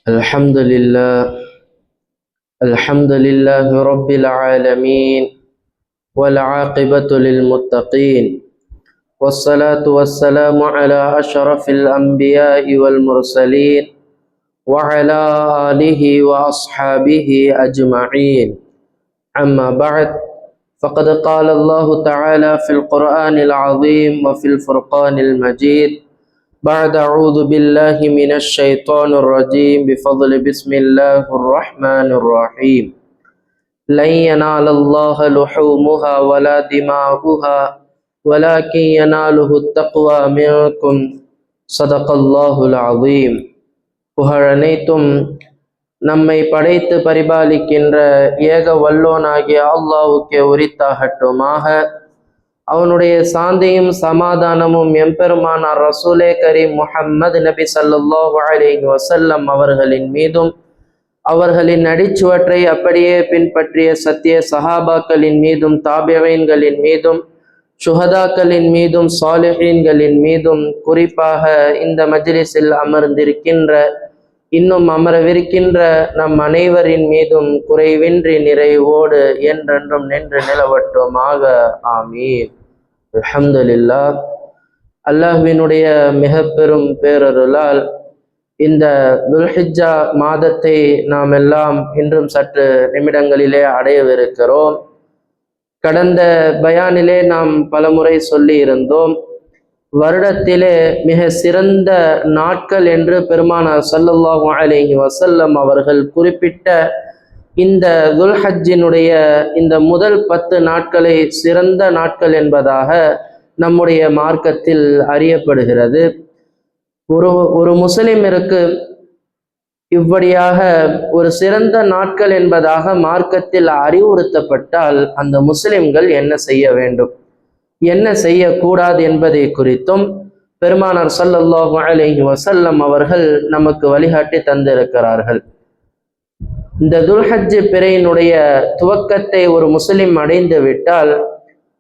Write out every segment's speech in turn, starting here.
الحمد لله رب العالمين، والعاقبة للمتقين، والصلاة والسلام على أشرف الأنبياء والمرسلين وعلى آله وأصحابه أجمعين. أما بعد، فقد قال الله تعالى في القرآن العظيم وفي الفرقان المجيد بعد أعوذ بالله من الشيطان الرجيم بفضل بسم الله الرحمن الرحيم. لن ينال الله لحومها ولا دماؤها ولكن يناله التقوى منكم. صدق الله العظيم. புகழனைத்தும் நம்மை படைத்து பரிபாலிக்கின்ற ஏக வல்லோனாகிய அல்லாஹ்வுக்கே உரித்தாகட்டுமாக. அவனுடைய சாந்தியும் சமாதானமும் எம்பெருமானார் ரசூலே கரீம் முஹம்மது நபி ஸல்லல்லாஹு அலைஹி வஸல்லம் அவர்களின் மீதும், அவர்களின் அடிச்சுவற்றை அப்படியே பின்பற்றிய சத்திய சஹாபாக்களின் மீதும், தாபிஈன்களின் மீதும், சுஹதாக்களின் மீதும், சாலிஹீன்களின் மீதும், குறிப்பாக இந்த மஜ்லிஸில் அமர்ந்திருக்கின்ற, இன்னும் அமரவிருக்கின்ற நம் அனைவரின் மீதும் குறைவின்றி நிறைவோடு என்றென்றும் நின்று நிலவட்டுமாக. ஆமீன். அல்ஹம்துலில்லாஹ். அல்லாஹ்வினுடைய மிக பெரும் பேரருளால் இந்த துல்ஹிஜ்ஜா மாதத்தை நாம் எல்லாம் இன்றும் சற்று நிமிடங்களிலே அடையவிருக்கிறோம். கடந்த பயானிலே நாம் பலமுறை சொல்லி இருந்தோம், வருடத்திலே மிக சிறந்த நாட்கள் என்று பெருமானார் ஸல்லல்லாஹு அலைஹி வஸல்லம் அவர்கள் குறிப்பிட்ட இந்த துல்ஹஜ்ஜினுடைய இந்த முதல் 10 நாட்களை சிறந்த நாட்கள் என்பதாக நம்முடைய மார்க்கத்தில் அறியப்படுகிறது. ஒரு முஸ்லிமிற்கு இவ்வழியாக ஒரு சிறந்த நாட்கள் என்பதாக மார்க்கத்தில் அறிவுறுத்தப்பட்டால் அந்த முஸ்லிம்கள் என்ன செய்ய வேண்டும், என்ன செய்யக்கூடாது என்பதை குறித்தும் பெருமானார் ஸல்லல்லாஹு அலைஹி வஸல்லம் அவர்கள் நமக்கு வழிகாட்டி தந்திருக்கிறார்கள். இந்த துல்ஹஜ் பிறையினுடைய துவக்கத்தை ஒரு முஸ்லிம் அடைந்து விட்டால்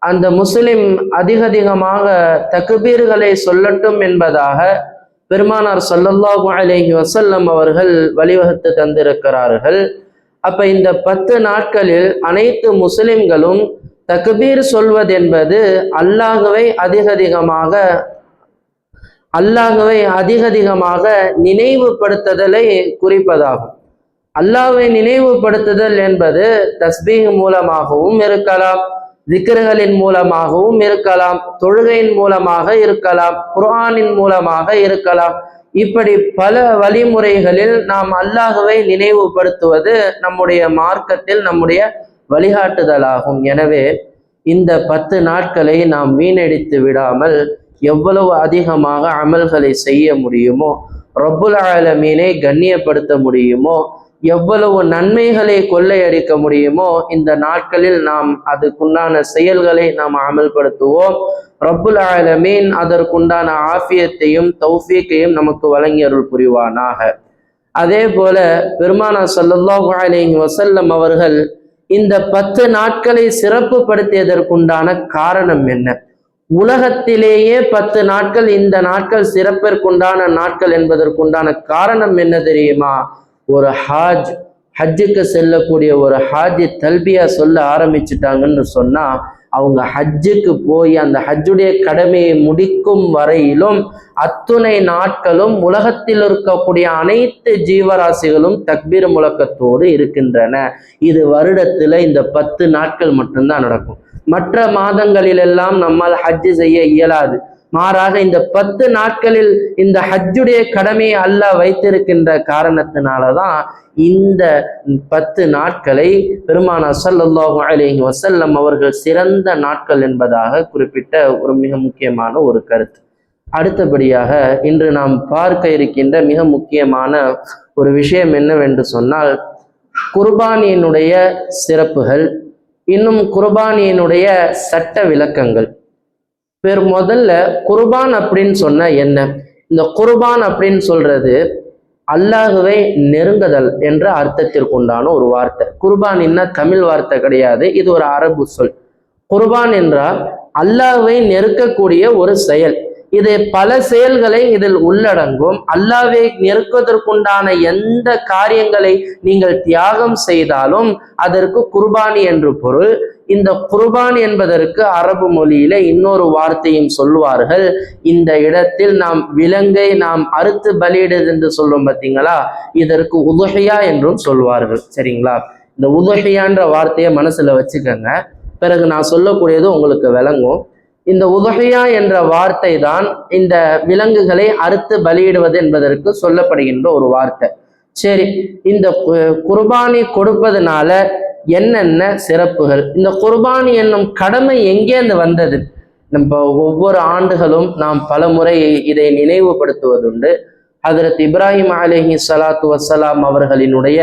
அந்த முஸ்லிம் அதிகமாக தக்பீர்களை சொல்லட்டும் என்பதாக பெருமானார் ஸல்லல்லாஹு அலைஹி வஸல்லம் அவர்கள் வழிவகுத்து தந்திருக்கிறார்கள். அப்ப இந்த 10 நாட்களில் அனைத்து முஸ்லிம்களும் தக்பீர் சொல்வதென்பது அல்லாஹ்வை அதிகமாக நினைவுபடுத்துதலை குறிப்பதாகும். அல்லாஹ்வை நினைவுபடுத்துதல் என்பது தஸ்பீஹ் மூலமாகவும் இருக்கலாம், திக்ர்களின் மூலமாகவும் இருக்கலாம், தொழுகையின் மூலமாக இருக்கலாம், குர்ஆனின் மூலமாக இருக்கலாம். இப்படி பல வழிமுறைகளில் நாம் அல்லாஹ்வை நினைவுபடுத்துவது நம்முடைய மார்க்கத்தில் நம்முடைய வழிகாட்டுதலாகும். எனவே இந்த 10 நாட்களை நாம் வீணடித்து விடாமல் எவ்வளவு அதிகமாக அமல்களை செய்ய முடியுமோ, ரப்புல் ஆலமீனை கண்ணியப்படுத்த முடியுமோ, எவ்வளவு நன்மைகளை கொள்ளையடிக்க முடியுமோ இந்த நாட்களில் நாம் அதுக்குண்டான செயல்களை நாம் அமல்படுத்துவோம். ரப்புல் ஆலமீன் அதற்குண்டான ஆஃபியத்தையும் தௌஃபீக்கையும் நமக்கு வழங்கி அருள் புரிவானாக. அதே போல பெருமானார் ஸல்லல்லாஹு அலைஹி வஸல்லம் அவர்கள் இந்த 10 நாட்களை சிறப்பு படுத்தியதற்குண்டான காரணம் என்ன? உலகத்திலேயே 10 நாட்கள் இந்த நாட்கள் சிறப்பிற்குண்டான நாட்கள் என்பதற்குண்டான காரணம் என்ன தெரியுமா? ஒரு ஹஜ்ஜுக்கு செல்லக்கூடிய ஒரு ஹாஜி தல்பியா சொல்ல ஆரம்பிச்சுட்டாங்கன்னு சொன்னா அவங்க ஹஜ்ஜுக்கு போய் அந்த ஹஜ்ஜுடைய கடமையை முடிக்கும் வரையிலும் அத்துணை நாட்களும் உலகத்தில் இருக்கக்கூடிய அனைத்து ஜீவராசிகளும் தக்பீர் முழக்கத்தோடு இருக்கின்றன. இது வருடத்துல இந்த 10 நாட்கள் மட்டும்தான் நடக்கும். மற்ற மாதங்களிலெல்லாம் நம்மால் ஹஜ்ஜு செய்ய இயலாது. மாறாக இந்த 10 நாட்களில் இந்த ஹஜ்ஜுடைய கடமையை அல்லாஹ் வைத்திருக்கின்ற காரணத்தினாலதான் இந்த 10 நாட்களை பெருமானார் ஸல்லல்லாஹு அலைஹி வஸல்லம் அவர்கள் சிறந்த நாட்கள் என்பதாக குறிப்பிட்ட ஒரு மிக முக்கியமான ஒரு கருத்து. அடுத்தபடியாக இன்று நாம் பார்க்க இருக்கின்ற மிக முக்கியமான ஒரு விஷயம் என்னவென்று சொன்னால், குர்பானியினுடைய சிறப்புகள், இன்னும் குர்பானியினுடைய சட்ட விளக்கங்கள். முதல்ல குர்பான் அப்படின்னு சொன்ன என்ன? இந்த குர்பான் அப்படின்னு சொல்றது அல்லாஹ்வை நெருங்குதல் என்ற அர்த்தத்திற்குண்டான ஒரு வார்த்தை. குர்பான் என்ன தமிழ் வார்த்தை கிடையாது, இது ஒரு அரபு சொல். குர்பான் என்றால் அல்லாஹ்வை நெருக்கக்கூடிய ஒரு செயல். இது பல செயல்களை இதில் உள்ளடங்கும். அல்லாஹ்வை நெருக்குவதற்குண்டான எந்த காரியங்களை நீங்கள் தியாகம் செய்தாலும் அதற்கு குர்பானி என்று பொருள். இந்த குர்பான் என்பதற்கு அரபு மொழியில இன்னொரு வார்த்தையும் சொல்வார்கள். இந்த இடத்தில் நாம் விலங்கை நாம் அறுத்து பலியிடுது என்று சொல்றோம் பார்த்தீங்களா, இதற்கு உதுஹியா என்றும் சொல்வார்கள். சரிங்களா? இந்த உதுஹியான்ற வார்த்தையை மனசுல வச்சுக்கோங்க, பிறகு நான் சொல்லக்கூடியது உங்களுக்கு விளங்கும். இந்த உதுஹியா என்ற வார்த்தை தான் இந்த விலங்குகளை அறுத்து பலியிடுவது என்பதற்கு சொல்லப்படுகின்ற ஒரு வார்த்தை. சரி, இந்த குர்பானி கொடுப்பதனால என்னென்ன சிறப்புகள், இந்த குர்பானி என்னும் கடமை எங்கேருந்து வந்தது? நம்ம ஒவ்வொரு ஆண்டுகளும் நாம் பல முறை இதை நினைவுபடுத்துவதுண்டு. ஹஜ்ரத் இப்ராஹிம் அலைஹி ஸலாத்து வஸ்ஸலாம் அவர்களினுடைய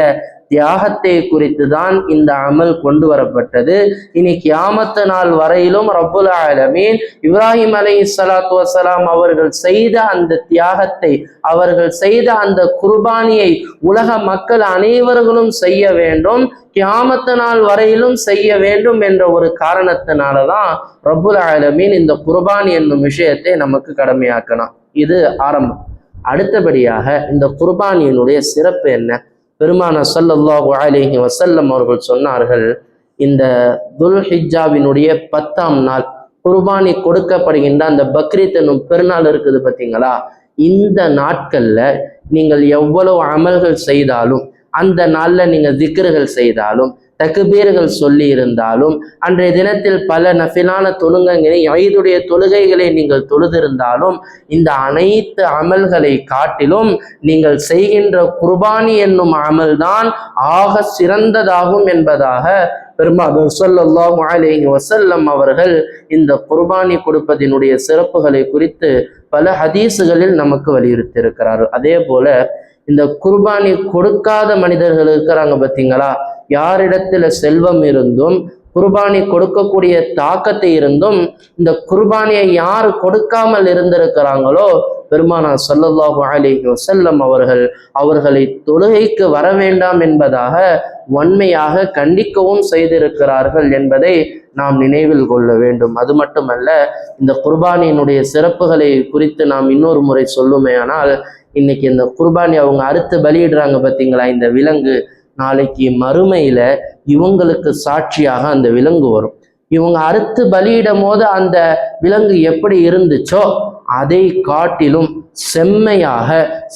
தியாகத்தை குறித்து தான் இந்த அமல் கொண்டு வரப்பட்டது. இனி கியாமத்து நாள் வரையிலும் ரப்புல் ஆலமீன் இப்ராஹிம் அலைஹி ஸலாத்து வஸ்ஸலாம் அவர்கள் செய்த அந்த தியாகத்தை, அவர்கள் செய்த அந்த குர்பானியை உலக மக்கள் அனைவர்களும் செய்ய வேண்டும், கியாமத்து நாள் வரையிலும் செய்ய வேண்டும் என்ற ஒரு காரணத்தினாலதான் ரப்புல் ஆலமீன் இந்த குர்பானி என்னும் விஷயத்தை நமக்கு கடமையாக்கணும். இது ஆரம்பம். அடுத்தபடியாக இந்த குர்பானியினுடைய சிறப்பு என்ன? பெருமானார் ஸல்லல்லாஹு அலைஹி வஸல்லம் அவர்கள் சொன்னார்கள், இந்த துல்ஹிஜ்ஜாவினுடைய 10ஆம் நாள் குர்பானி கொடுக்கப்படுகின்ற அந்த பக்ரீத் என்னும் பெருநாள் இருக்குது பார்த்தீங்களா, இந்த நாட்கள்ல நீங்கள் எவ்வளவு அமல்கள் செய்தாலும், அந்த நாள்ல நீங்க திக்ருகள் செய்தாலும், தக்பீர்கள் சொல்லி இருந்தாலும், அன்றைய தினத்தில் பல நஃபிலான தொழுகைகளை, ஈதுடைய தொழுகைகளை நீங்கள் தொழுதிருந்தாலும், இந்த அனைத்து அமல்களை காட்டிலும் நீங்கள் செய்கின்ற குர்பானி என்னும் அமல்தான் ஆக சிறந்ததாகும் என்பதாக பெருமானார் ஸல்லல்லாஹு அலைஹி வஸல்லம் அவர்கள் இந்த குர்பானி கொடுப்பதினுடைய சிறப்புகளை குறித்து பல ஹதீஸுகளில் நமக்கு வலியுறுத்தி இருக்கிறார்கள். அதே போல இந்த குர்பானி கொடுக்காத மனிதர்கள் இருக்கிறாங்க பார்த்தீங்களா, யாரிடத்துல செல்வம் இருந்தும் குர்பானி கொடுக்கக்கூடிய தாக்கத்தை இருந்தும் இந்த குர்பானியை யார் கொடுக்காமல் இருந்திருக்கிறாங்களோ பெருமானார் ஸல்லல்லாஹு அலைஹி வஸல்லம் அவர்கள் அவர்களை தொழுகைக்கு வர வேண்டாம் என்பதாக வன்மையாக கண்டிக்கவும் செய்திருக்கிறார்கள் என்பதை நாம் நினைவில் கொள்ள வேண்டும். அது மட்டுமல்ல, இந்த குர்பானியினுடைய சிறப்புகளை குறித்து நாம் இன்னொரு முறை சொல்லுமே ஆனால், இன்னைக்கு இந்த குர்பானி அவங்க அறுத்து பலியிடுறாங்க பார்த்தீங்களா, இந்த விலங்கு, நாளைக்கு மறுமையில இவங்களுக்கு சாட்சியாக அந்த விலங்கு வரும். இவங்க அறுத்து பலியிடும் போது அந்த விலங்கு எப்படி இருந்துச்சோ அதை காட்டிலும் செம்மையாக,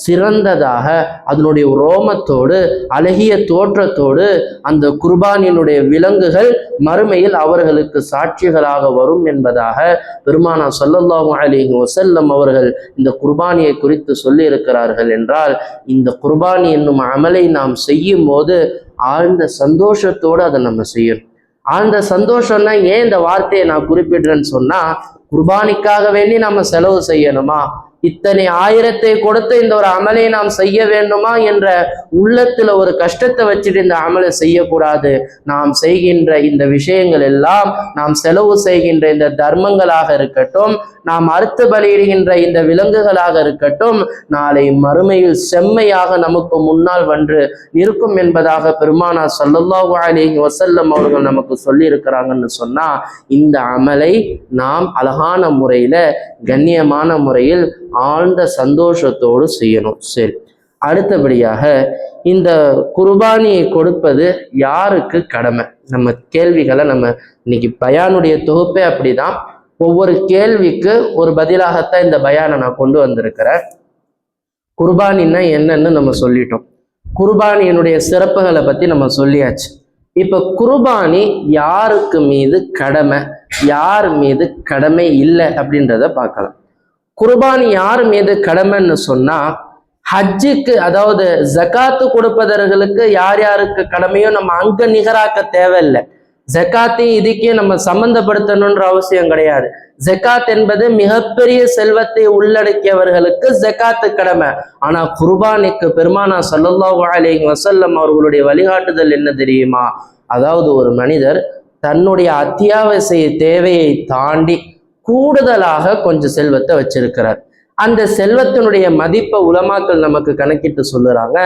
சிறந்ததாக, அதனுடைய ரோமத்தோடு, அழகிய தோற்றத்தோடு அந்த குர்பானியினுடைய விலங்குகள் மறுமையில் அவர்களுக்கு சாட்சிகளாக வரும் என்பதாக பெருமானார் ஸல்லல்லாஹு அலைஹி வஸல்லம் அவர்கள் இந்த குர்பானியை குறித்து சொல்லி இருக்கிறார்கள். என்றால் இந்த குர்பானி என்னும் அமலை நாம் செய்யும் போது ஆழ்ந்த சந்தோஷத்தோடு அதை நம்ம செய்யணும். ஆழ்ந்த சந்தோஷம்னா ஏன் இந்த வார்த்தையை நான் குறிப்பிடுறேன்னு சொன்னா, குர்பானிக்காக வேண்டி நம்ம செலவு செய்யணுமா, இத்தனை ஆயிரத்தை கொடுத்து இந்த ஒரு அமலை நாம் செய்ய வேண்டுமா என்ற உள்ளத்துல ஒரு கஷ்டத்தை வச்சுட்டு இந்த அமலை செய்யக்கூடாது. நாம் செய்கின்ற இந்த விஷயங்கள் எல்லாம், நாம் செலவு செய்கின்ற இந்த தர்மங்களாக இருக்கட்டும், நாம் அறுத்து பலியிடுகின்ற இந்த விலங்குகளாக இருக்கட்டும், நாளை மறுமையில் செம்மையாக நமக்கு முன்னால் வந்து இருக்கும் என்பதாக பெருமானார் ஸல்லல்லாஹு அலைஹி வஸல்லம் அவர்கள் நமக்கு சொல்லி இருக்கிறாங்கன்னு சொன்னா, இந்த அமலை நாம் அழகான முறையில, கண்ணியமான முறையில், ஆழ்ந்த சந்தோஷத்தோடு செய்யணும். சரி, அடுத்தபடியாக இந்த குர்பானியை கொடுப்பது யாருக்கு கடமை? நம்ம கேள்விகளை நம்ம இன்னைக்கு பயானுடைய தொகுப்பே அப்படிதான். ஒவ்வொரு கேள்விக்கு ஒரு பதிலாகத்தான் இந்த பயானை நான் கொண்டு வந்திருக்கிறேன். குர்பானின்னா என்னன்னு நம்ம சொல்லிட்டோம், குர்பானியினுடைய சிறப்புகளை பத்தி நம்ம சொல்லியாச்சு. இப்ப குர்பானி யாருக்கு மீது கடமை, யார் மீது கடமை இல்லை அப்படின்றத பார்க்கலாம். குர்பானி யார் மீது கடமைன்னு சொன்னா, ஹஜ்ஜுக்கு, அதாவது ஜகாத்து கொடுப்பவர்களுக்கு யார் யாருக்கு கடமையோ நம்ம அங்க நிகராக்க தேவையில்லை. ஜகாத்தையும் இதுக்கையும் நம்ம சம்பந்தப்படுத்தணுன்ற அவசியம் கிடையாது. ஜகாத் என்பது மிகப்பெரிய செல்வத்தை உள்ளடக்கியவர்களுக்கு ஜகாத்து கடமை. ஆனா குர்பானிக்கு பெருமானார் ஸல்லல்லாஹு அலைஹி வஸல்லம் அவர்களுடைய வழிகாட்டுதல் என்ன தெரியுமா? அதாவது ஒரு மனிதர் தன்னுடைய அத்தியாவசிய தேவையை தாண்டி கூடுதலாக கொஞ்சம் செல்வத்தை வச்சிருக்கிறார். அந்த செல்வத்தினுடைய மதிப்பை உலமாக்கள் நமக்கு கணக்கிட்டு சொல்லுறாங்க,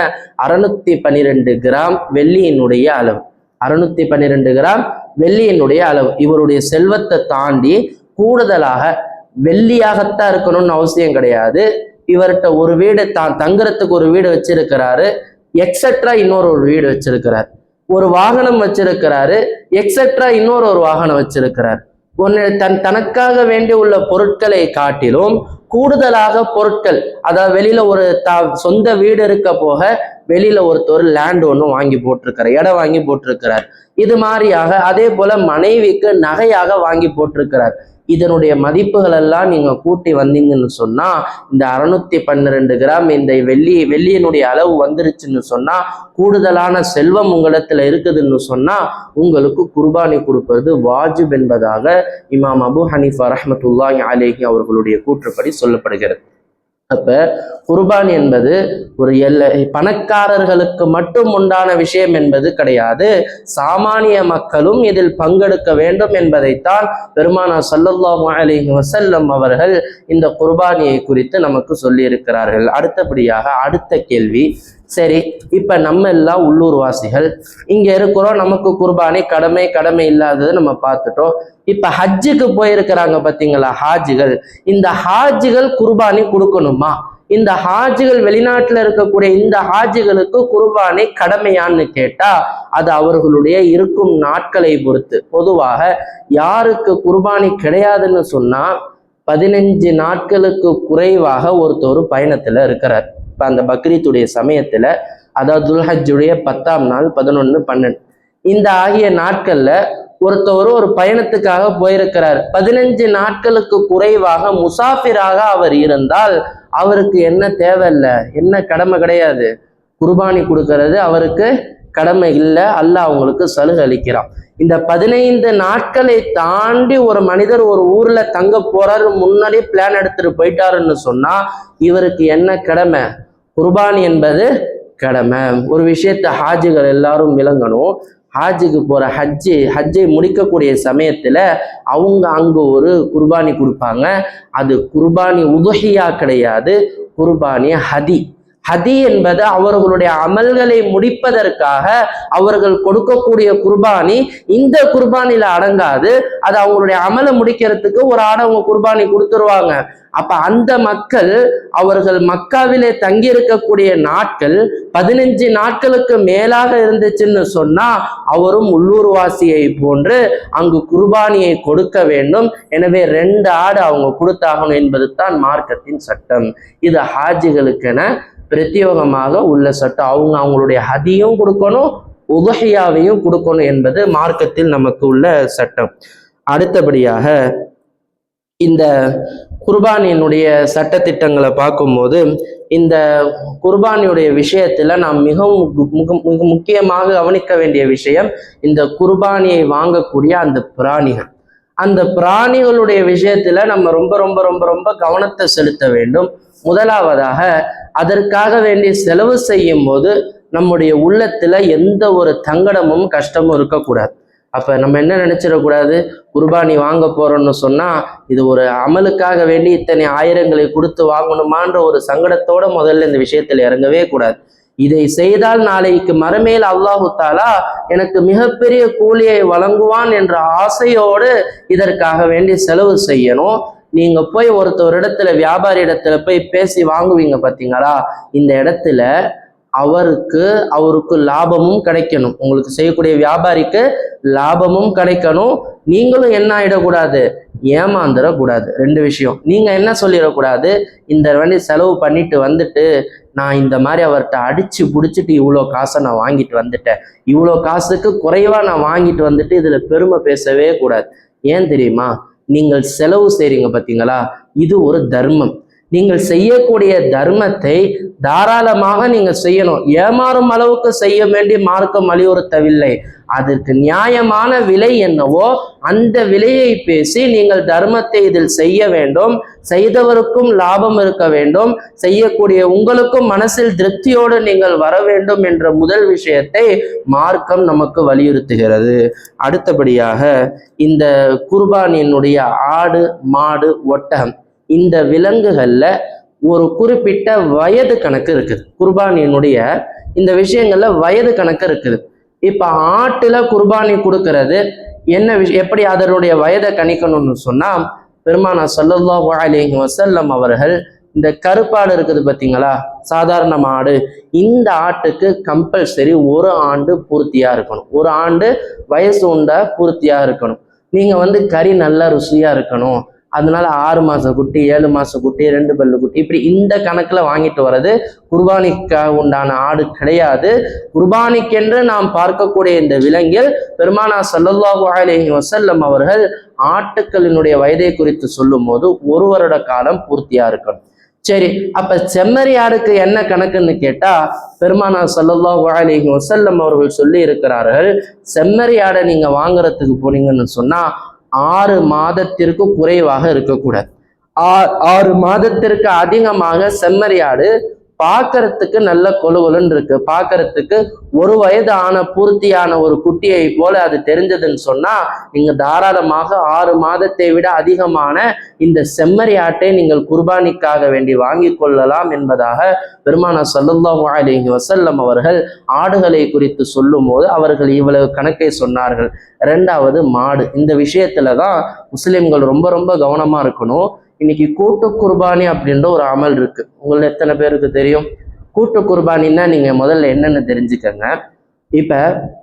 612 கிராம் வெள்ளியினுடைய அளவு. 612 கிராம் வெள்ளியினுடைய அளவு. இவருடைய செல்வத்தை தாண்டி கூடுதலாக வெள்ளியாகத்தான் இருக்கணும்னு அவசியம் கிடையாது. இவர்கிட்ட ஒரு வீடு, தான் தங்குறதுக்கு ஒரு வீடு வச்சிருக்கிறாரு, எக்ஸெட்ரா இன்னொரு ஒரு வீடு வச்சிருக்கிறார். ஒரு வாகனம் வச்சிருக்கிறாரு, எக்ஸெட்ரா இன்னொரு வாகனம் வச்சிருக்கிறார். ஒன்னு தனக்காக வேண்டி உள்ள பொருட்களை காட்டிலும் கூடுதலாக பொருட்கள், அதாவது வெளியில ஒரு சொந்த வீடு இருக்க போக வெளியில ஒருத்தர் லேண்ட் ஒன்று வாங்கி போட்டிருக்கிறார், இடம் வாங்கி போட்டிருக்கிறார். இது மாதிரியாக அதே போல மனைவிக்கு நகையாக வாங்கி போட்டிருக்கிறார். இதனுடைய மதிப்புகள் எல்லாம் நீங்க கூட்டி வந்தீங்கன்னு சொன்னா இந்த 612 கிராம் இந்த வெள்ளியினுடைய அளவு வந்துருச்சுன்னு சொன்னா, கூடுதலான செல்வம் உங்களிடத்துல இருக்குதுன்னு சொன்னா உங்களுக்கு குர்பானி கொடுப்பது வாஜிப் என்பதாக இமாம் அபு ஹனீஃபா ரஹ்மத்துல்லாஹி அலைஹி அவர்களுடைய கூற்றுப்படி சொல்லப்படுகிறது. அப்ப குர்பானி என்பது ஒரு பணக்காரர்களுக்கு மட்டும் உண்டான விஷயம் என்பது கிடையாது. சாமானிய மக்களும் இதில் பங்கெடுக்க வேண்டும் என்பதைத்தான் பெருமானார் ஸல்லல்லாஹு அலைஹி வஸல்லம் அவர்கள் இந்த குர்பானியை குறித்து நமக்கு சொல்லி இருக்கிறார்கள். அடுத்தபடியாக அடுத்த கேள்வி, சரி இப்ப நம்ம எல்லாம் உள்ளூர்வாசிகள் இங்க இருக்கிறோம், நமக்கு குர்பானி கடமை இல்லாதது நம்ம பார்த்துட்டோம். இப்ப ஹஜ்ஜுக்கு போயிருக்கிறாங்க பாத்தீங்களா ஹாஜிகள், இந்த ஹாஜிகள் குர்பானி கொடுக்கணுமா? இந்த ஹாஜிகள் வெளிநாட்டுல இருக்கக்கூடிய இந்த ஹாஜிகளுக்கு குர்பானி கடமையான்னு கேட்டா அது அவர்களுடைய இருக்கும் நாட்களை பொறுத்து. பொதுவாக யாருக்கு குர்பானி கிடையாதுன்னு சொன்னா 15 நாட்களுக்கு குறைவாக ஒருத்தர் பயணத்துல இருக்கிறார். இப்ப அந்த பக்ரீத்துடைய சமயத்துல, அதாவது துல்ஹஜ்ஜுடைய 10ஆம் நாள், 11, 12 இந்த ஆகிய நாட்கள்ல ஒருத்தவர் ஒரு பயணத்துக்காக போயிருக்கிறார். 15 நாட்களுக்கு குறைவாக முசாஃபிராக அவர் இருந்தால் அவருக்கு என்ன தேவையில்லை, என்ன கடமை கிடையாது, குர்பானி கொடுக்கறது அவருக்கு கடமை இல்லை. அல்லாஹ் அவங்களுக்கு சலுகை அளிக்கிறான். இந்த 15 நாட்களை தாண்டி ஒரு மனிதர் ஒரு ஊர்ல தங்க போறாரு, முன்னாடி பிளான் எடுத்துட்டு போயிட்டாருன்னு சொன்னா இவருக்கு என்ன கடமை? குர்பானி என்பது கடமை. ஒரு விஷயத்தை ஹாஜிகள் எல்லாரும் விளங்கணும். ஹாஜுக்கு போற ஹஜ்ஜை முடிக்கக்கூடிய சமயத்துல அவங்க அங்க ஒரு குர்பானி கொடுப்பாங்க. அது குர்பானி உதுஹியா கிடையாது, குர்பானி ஹதி என்பது அவர்களுடைய அமல்களை முடிப்பதற்காக அவர்கள் கொடுக்கக்கூடிய குர்பானி. இந்த குர்பானில அடங்காது, அது அவங்களுடைய அமலை முடிக்கிறதுக்கு ஒரு ஆடை அவங்க குர்பானி கொடுத்துருவாங்க. அப்ப அந்த மக்கள் அவர்கள் மக்காவிலே தங்கி இருக்கக்கூடிய நாட்கள் 15 நாட்களுக்கு மேலாக இருந்துச்சுன்னு சொன்னா அவரும் உள்ளூர்வாசியை போன்று அங்கு குர்பானியை கொடுக்க வேண்டும். எனவே 2 ஆடு அவங்க கொடுத்தாகணும் என்பது தான் மார்க்கத்தின் சட்டம். இது ஹாஜிகளுக்கென பிரத்யோகமாக உள்ள சட்டம். அவங்களுடைய ஹதியும் கொடுக்கணும், உதுஹியாவையும் கொடுக்கணும் என்பது மார்க்கத்தில் நமக்கு உள்ள சட்டம். அடுத்தபடியாக இந்த குர்பானியினுடைய சட்டத்திட்டங்களை பார்க்கும்போது இந்த குர்பானியுடைய விஷயத்துல நாம் மிக முக்கியமாக கவனிக்க வேண்டிய விஷயம் இந்த குர்பானியை வாங்கக்கூடிய அந்த பிராணிகள். அந்த பிராணிகளுடைய விஷயத்துல நம்ம ரொம்ப ரொம்ப ரொம்ப ரொம்ப கவனத்தை செலுத்த வேண்டும். முதலாவதாக அதற்காக வேண்டி செலவு செய்யும் போது நம்முடைய உள்ளத்துல எந்த ஒரு தங்கடமும் கஷ்டமும் இருக்கக்கூடாது. அப்ப நம்ம என்ன நினைச்சிடக்கூடாது, குர்பானி வாங்க போறோம்னு சொன்னா இது ஒரு அமலுக்காக வேண்டி இத்தனை ஆயிரங்களை கொடுத்து வாங்கணுமான்ற ஒரு சங்கடத்தோட முதல்ல இந்த விஷயத்துல இறங்கவே கூடாது. இதை செய்தால் நாளைக்கு மறுமையில் அல்லாஹு தாலா எனக்கு மிகப்பெரிய கூலியை வழங்குவான் என்ற ஆசையோடு இதற்காக வேண்டி செலவு செய்யணும். நீங்க போய் ஒருத்தர் இடத்துல வியாபாரி இடத்துல போய் பேசி வாங்குவீங்க பாத்தீங்களா, இந்த இடத்துல அவருக்கு லாபமும் கிடைக்கணும், உங்களுக்கு செய்யக்கூடிய வியாபாரிக்கு லாபமும் கிடைக்கணும். நீங்களும் என்ன ஆயிடக்கூடாது, ஏமாந்துடக்கூடாது. 2 விஷயம். நீங்க என்ன சொல்லிடக்கூடாது, இந்த வண்டி செலவு பண்ணிட்டு வந்துட்டு நான் இந்த மாதிரி அவர்கிட்ட அடிச்சு பிடிச்சிட்டு இவ்வளோ காசை நான் வாங்கிட்டு வந்துட்டேன், இவ்வளோ காசுக்கு குறைவா நான் வாங்கிட்டு வந்துட்டு இதுல பெருமை பேசவே கூடாது. ஏன் தெரியுமா, நீங்கள் செலவு செய்றீங்க பார்த்தீங்களா, இது ஒரு தர்மம். நீங்கள் செய்யக்கூடிய தர்மத்தை தாராளமாக நீங்க செய்யணும். ஏமாறும் அளவுக்கு செய்ய வேண்டி மார்க்கம் வலியுறுத்தவில்லை. அதற்கு நியாயமான விலை என்னவோ அந்த விலையை பேசி நீங்கள் தர்மத்தை இதில் செய்ய வேண்டும். செய்தவருக்கும் லாபம் இருக்க வேண்டும், செய்யக்கூடிய உங்களுக்கும் மனசில் திருப்தியோடு நீங்கள் வர வேண்டும் என்ற முதல் விஷயத்தை மார்க்கம் நமக்கு வலியுறுத்துகிறது. அடுத்தபடியாக இந்த குர்பானியினுடைய ஆடு, மாடு, ஒட்டகம் இந்த விலங்குகள்ல ஒரு குறிப்பிட்ட வயது கணக்கு இருக்குது. குர்பானியினுடைய இந்த விஷயங்கள்ல வயது கணக்கு இருக்குது. இப்ப ஆட்டுல குர்பானி கொடுக்கறது என்ன எப்படி அதனுடைய வயதை கணிக்கணும்னு சொன்னா, பெருமானா ஸல்லல்லாஹு அலைஹி வஸல்லம் அவர்கள் இந்த கருப்பாடு இருக்குது பார்த்தீங்களா, சாதாரண மாடு, இந்த ஆட்டுக்கு கம்பல்சரி ஒரு ஆண்டு பூர்த்தியா இருக்கணும், ஒரு ஆண்டு வயசு உண்ட பூர்த்தியா இருக்கணும். நீங்க கறி நல்லா ருசியா இருக்கணும், அதனால 6 மாச குட்டி, 7 மாச குட்டி, 2 பல்லு குட்டி, இப்படி இந்த கணக்குல வாங்கிட்டு வர்றது குர்பானிக்காக உண்டான ஆடு கிடையாது. குர்பானிக்கென்று நாம் பார்க்கக்கூடிய இந்த விலங்கில் பெருமானா ஸல்லல்லாஹு அலைஹி வஸல்லம் அவர்கள் ஆட்டுக்களினுடைய வயதை குறித்து சொல்லும் போது 1 வருட காலம் பூர்த்தியா இருக்கணும். சரி, அப்ப செம்மறி ஆடுக்கு என்ன கணக்குன்னு கேட்டா, பெருமானா ஸல்லல்லாஹு அலைஹி வஸல்லம் அவர்கள் சொல்லி இருக்கிறார்கள், செம்மறி ஆடை நீங்க வாங்குறதுக்கு போனீங்கன்னு சொன்னா 6 மாதத்திற்கு குறைவாக இருக்கக்கூடாது. 6 மாதத்திற்கு அதிகமாக செம்மறி ஆடு பார்க்கறதுக்கு நல்ல கொலுகொலுன்னு இருக்கு, பார்க்கறதுக்கு 1 வயது ஆன பூர்த்தியான ஒரு குட்டியை போல அது தெரிஞ்சதுன்னு சொன்னா நீங்க தாராளமாக 6 மாதத்தை விட அதிகமான இந்த செம்மறி ஆட்டை நீங்கள் குர்பானிக்காக வேண்டி வாங்கி கொள்ளலாம் என்பதாக பெருமானா ஸல்லல்லாஹு அலைஹி வஸல்லம் அவர்கள் ஆடுகளை குறித்து சொல்லும் போது அவர்கள் இவ்வளவு கணக்கை சொன்னார்கள். 2வது மாடு. இந்த விஷயத்துலதான் முஸ்லிம்கள் ரொம்ப ரொம்ப கவனமா இருக்கணும். இன்னைக்கு கூட்டு குர்பானி அப்படின்ற ஒரு அமல் இருக்கு. உங்களை எத்தனை பேருக்கு தெரியும்? கூட்டு குர்பானின்னா நீங்க முதல்ல என்னன்னு தெரிஞ்சுக்கங்க. இப்ப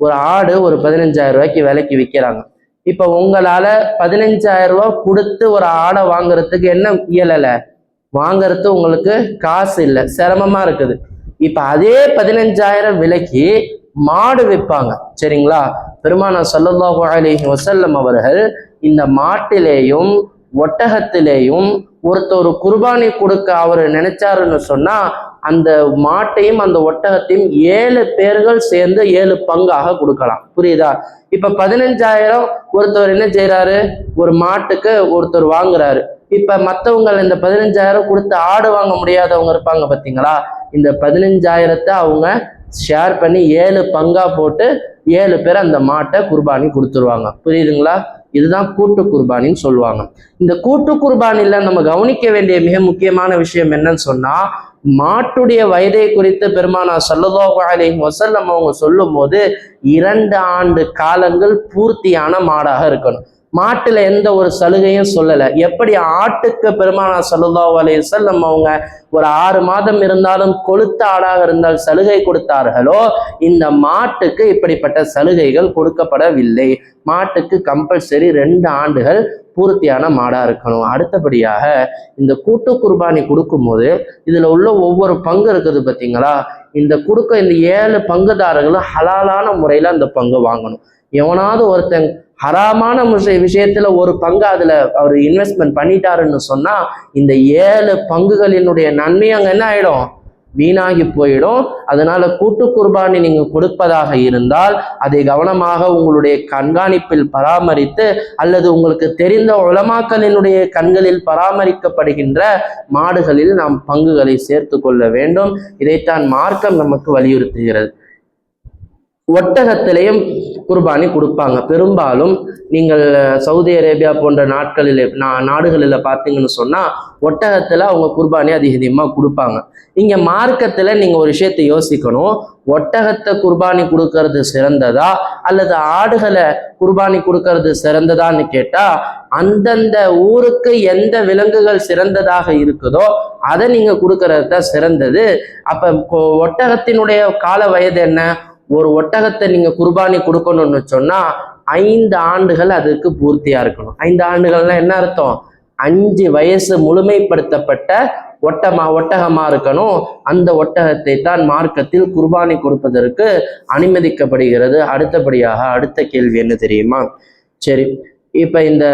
ஒரு ஆடு ஒரு 15,000 ரூபாய்க்கு விலைக்கு விற்கிறாங்க. இப்ப உங்களால 15,000 ரூபாய் கொடுத்து ஒரு ஆடை வாங்குறதுக்கு என்ன இயலலை, வாங்குறது உங்களுக்கு காசு இல்லை, சிரமமா இருக்குது. இப்ப அதே 15,000 விலைக்கு மாடு விற்பாங்க, சரிங்களா? பெருமானா ஸல்லல்லாஹு அலைஹி வஸல்லம் அவர்கள் இந்த மாட்டிலேயும் ஒட்டகத்திலேயும் ஒருத்தர் குர்பானி கொடுக்க அவர் நினைச்சாருன்னு சொன்னா அந்த மாட்டையும் அந்த ஒட்டகத்தையும் 7 பேர்கள் சேர்ந்து 7 பங்காக கொடுக்கலாம். புரியுதா? இப்ப 15,000 ஒருத்தர் என்ன செய்யறாரு, ஒரு மாட்டுக்கு ஒருத்தர் வாங்குறாரு. இப்ப மற்றவங்க இந்த 15,000 கொடுத்து ஆடு வாங்க முடியாதவங்க இருப்பாங்க பார்த்தீங்களா, இந்த 15,000 அவங்க ஷேர் பண்ணி 7 பங்கா போட்டு 7 பேர் அந்த மாட்டை குர்பானி கொடுத்துருவாங்க. புரியுதுங்களா? இதுதான் கூட்டு குர்பானின்னு சொல்லுவாங்க. இந்த கூட்டு குர்பானில நம்ம கவனிக்க வேண்டிய மிக முக்கியமான விஷயம் என்னன்னு சொன்னா, மாட்டுடைய வயதை குறித்து பெருமானா ஸல்லல்லாஹு அலைஹி வஸல்லம் அவங்க சொல்லும் போது 2 ஆண்டு காலங்கள் பூர்த்தியான மாடாக இருக்கணும். மாட்டுல எந்த ஒரு சலுகையும் சொல்லலை. எப்படி ஆட்டுக்கு பெருமானா ஸல்லல்லாஹு அலைஹி வஸல்லம் அவங்க ஒரு 6 மாதம் இருந்தாலும் கொழுத்த ஆடாக இருந்தால் சலுகை கொடுத்தார்களோ, இந்த மாட்டுக்கு இப்படிப்பட்ட சலுகைகள் கொடுக்கப்படவில்லை. மாட்டுக்கு கம்பல்சரி 2 ஆண்டுகள் பூர்த்தியான மாடா இருக்கணும். அடுத்தபடியாக இந்த கூட்டு குர்பானி கொடுக்கும்போது இதுல உள்ள ஒவ்வொரு பங்கு இருக்குது பார்த்தீங்களா, இந்த 7 பங்குதாரர்களும் ஹலாலான முறையில அந்த பங்கு வாங்கணும். எவனாவது ஒருத்தன் ஹராமான விஷயத்துல ஒரு பங்கு அதுல அவர் இன்வெஸ்ட்மெண்ட் பண்ணிட்டாருன்னு சொன்னா இந்த 7 பங்குகளினுடைய நன்மை அங்க என்ன ஆயிடும், வீணாகி போயிடும். அதனால கூட்டு குர்பானி நீங்க கொடுப்பதாக இருந்தால் அதை கவனமாக உங்களுடைய கண்காணிப்பில் பராமரித்து அல்லது உங்களுக்கு தெரிந்த உலமாக்களினுடைய கண்களில் பராமரிக்கப்படுகின்ற மாடுகளில் நாம் பங்குகளை சேர்த்து கொள்ள வேண்டும். இதைத்தான் மார்க்கம் நமக்கு வலியுறுத்துகிறது. ஒட்டகத்திலையும் குர்பானி கொடுப்பாங்க. பெரும்பாலும் நீங்கள் சவுதி அரேபியா போன்ற நாடுகளில் பார்த்தீங்கன்னு சொன்னா ஒட்டகத்துல அவங்க குர்பானி அதிகமாக கொடுப்பாங்க. இங்க மார்க்கத்துல நீங்க ஒரு விஷயத்தை யோசிக்கணும், ஒட்டகத்தை குர்பானி கொடுக்கறது சிறந்ததா அல்லது ஆடுகளை குர்பானி கொடுக்கறது சிறந்ததான்னு கேட்டா அந்தந்த ஊருக்கு எந்த விலங்குகள் சிறந்ததாக இருக்குதோ அதை நீங்க கொடுக்கறது தான் சிறந்தது. அப்ப ஒட்டகத்தினுடைய கால வயது என்ன, ஒரு ஒட்டகத்தை நீங்க குர்பானி கொடுக்கணும்னு சொன்னா 5 ஆண்டுகள் அதுக்கு பூர்த்தியா இருக்கணும். 5 ஆண்டுகள்னா என்ன அர்த்தம், 5 வயசு முழுமைப்படுத்தப்பட்ட ஒட்டகமா இருக்கணும். அந்த ஒட்டகத்தை தான் மார்க்கத்தில் குர்பானி கொடுப்பதற்கு அனுமதிக்கப்படுகிறது. அடுத்தபடியாக அடுத்த கேள்வி என்ன தெரியுமா? சரி, இப்ப இந்த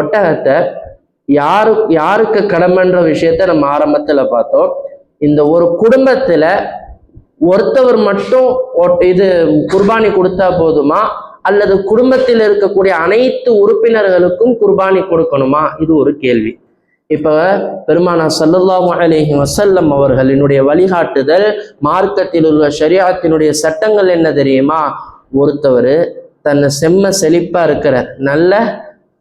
ஒட்டகத்தை யாருக்கு கடமைன்ற விஷயத்த நம்ம ஆரம்பத்துல பார்த்தோம். இந்த ஒரு குடும்பத்துல ஒருத்தவர் மட்டும் இது குர்பானி கொடுத்தா போதுமா அல்லது குடும்பத்தில் இருக்கக்கூடிய அனைத்து உறுப்பினர்களுக்கும் குர்பானி கொடுக்கணுமா, இது ஒரு கேள்வி. இப்ப பெருமானா ஸல்லல்லாஹு அலைஹி வஸல்லம் அவர்களினுடைய வழிகாட்டுதல், மார்க்கத்தில் உள்ள ஷரியத்தினுடைய சட்டங்கள் என்ன தெரியுமா? ஒருத்தவர் தன்னை செம்ம செழிப்பா இருக்கிற நல்ல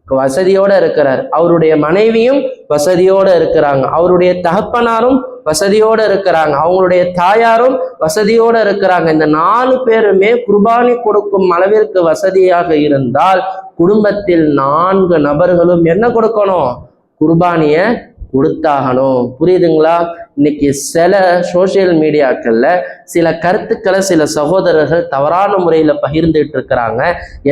வசதியோட இருக்கிறார், அவருடைய மனைவியும் வசதியோட இருக்கிறாங்க, அவருடைய தகப்பனாரும் வசதியோட இருக்கிறாங்க, அவங்களுடைய தாயாரும் வசதியோட இருக்கிறாங்க. இந்த 4 பேருமே குர்பானி கொடுக்கும் அளவிற்கு வசதியாக இருந்தால் குடும்பத்தில் 4 நபர்களும் என்ன கொடுக்கணும்? குர்பானிய கொடுத்தாகணும். புரியுதுங்களா? இன்னைக்கு சில சோசியல் மீடியாக்கள்ல சில கருத்துக்களை சில சகோதரர்கள் தவறான முறையில பகிர்ந்துட்டு இருக்கிறாங்க.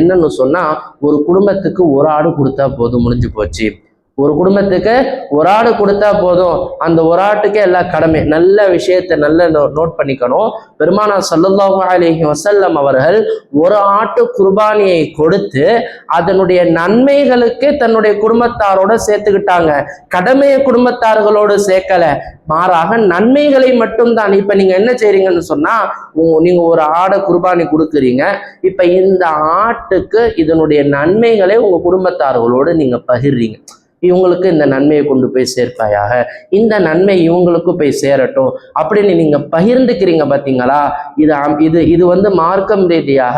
என்னன்னு சொன்னா, ஒரு குடும்பத்துக்கு ஒரு ஆடு கொடுத்தா போதும், முடிஞ்சு போச்சு. ஒரு குடும்பத்துக்கு ஒரு ஆடு கொடுத்தா போதும், அந்த ஒரு ஆட்டுக்கே எல்லா கடமை. நல்ல விஷயத்தை நல்ல நோட் பண்ணிக்கணும். பெருமானார் ஸல்லல்லாஹு அலைஹி வஸல்லம் அவர்கள் ஒரு ஆட்டு குர்பானியை கொடுத்து அதனுடைய நன்மைகளுக்கு தன்னுடைய குடும்பத்தாரோட சேர்த்துக்கிட்டாங்க. கடமையை குடும்பத்தார்களோடு சேர்க்கல, மாறாக நன்மைகளை மட்டும்தான். இப்ப நீங்க என்ன செய்றீங்கன்னு சொன்னா, நீங்க ஒரு ஆடை குர்பானி கொடுக்குறீங்க, இப்ப இந்த ஆட்டுக்கு இதனுடைய நன்மைகளை உங்க குடும்பத்தார்களோடு நீங்க பகிர்றீங்க. இவங்களுக்கு இந்த நன்மையை கொண்டு போய் சேர்ப்பாயாக, இந்த நன்மை இவங்களுக்கு போய் சேரட்டும் அப்படின்னு நீங்க பகிர்ந்துக்கிறீங்க. பார்த்தீங்களா? இது வந்து மார்க்கம் ரீதியாக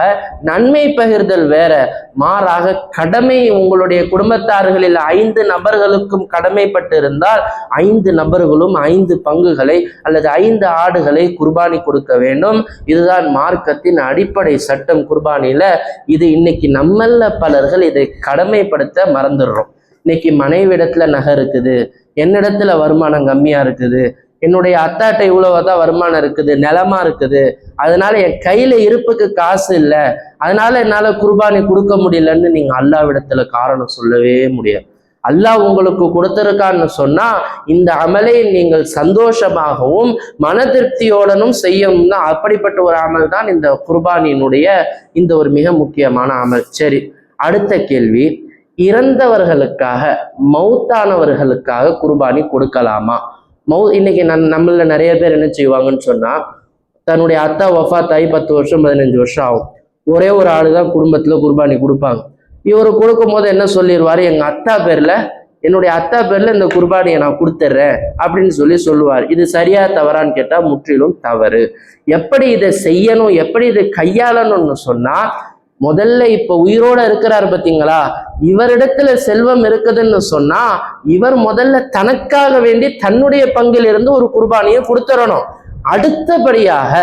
நன்மை பகிர்தல் வேற, மாறாக கடமை. உங்களுடைய குடும்பத்தார்களில் 5 நபர்களுக்கும் கடமைப்பட்டு இருந்தால் 5 நபர்களும் 5 பங்குகளை அல்லது 5 ஆடுகளை குர்பானி கொடுக்க வேண்டும். இதுதான் மார்க்கத்தின் அடிப்படை சட்டம் குர்பானில. இது இன்னைக்கு நம்மள பலர்கள் இதை கடமைப்படுத்த மறந்துடுறோம். இன்னைக்கு மனைவிடத்துல நகை இருக்குது, என்னிடத்துல வருமானம் கம்மியா இருக்குது, என்னுடைய அத்தாட்ட இவ்வளவுதான் வருமானம் இருக்குது, நிலமா இருக்குது, அதனால என் கையில இருப்புக்கு காசு இல்லை, அதனால என்னால குர்பானி கொடுக்க முடியலன்னு நீங்க அல்லாஹ்விடத்துல காரணம் சொல்லவே முடியாது. அல்லாஹ் உங்களுக்கு கொடுத்திருக்கான்னு சொன்னா இந்த அமலை நீங்கள் சந்தோஷமாகவும் மன திருப்தியோடனும் செய்யணும்னா அப்படிப்பட்ட ஒரு அமல் தான் இந்த குர்பானியினுடைய இந்த ஒரு மிக முக்கியமான அமல். சரி, அடுத்த கேள்வி, இறந்தவர்களுக்காக மௌத்தானவர்களுக்காக குர்பானி கொடுக்கலாமா? இன்னைக்கு நம்மள நிறைய பேர் என்ன செய்வாங்கன்னு சொன்னா, தன்னுடைய அத்தா வஃபாத்தாயி 10 வருஷம் 15 வருஷம் ஆகும், ஒரே ஒரு ஆளுதான் குடும்பத்துல குர்பானி கொடுப்பாங்க. இவர் கொடுக்கும் போது என்ன சொல்லிடுவாரு, எங்க அத்தா பேர்ல, என்னுடைய அத்தா பேர்ல இந்த குர்பானியை நான் கொடுத்துட்றேன் அப்படின்னு சொல்லுவார். இது சரியா தவறான்னு கேட்டா முற்றிலும் தவறு. எப்படி இதை செய்யணும், எப்படி இதை கையாளணும்னு சொன்னா, முதல்ல இப்ப உயிரோட இருக்கிறார் பார்த்தீங்களா, இவரிடத்துல செல்வம் இருக்குதுன்னு சொன்னா இவர் முதல்ல தனக்காக வேண்டி தன்னுடைய பங்கில் இருந்து ஒரு குர்பானியை கொடுத்துடணும். அடுத்தபடியாக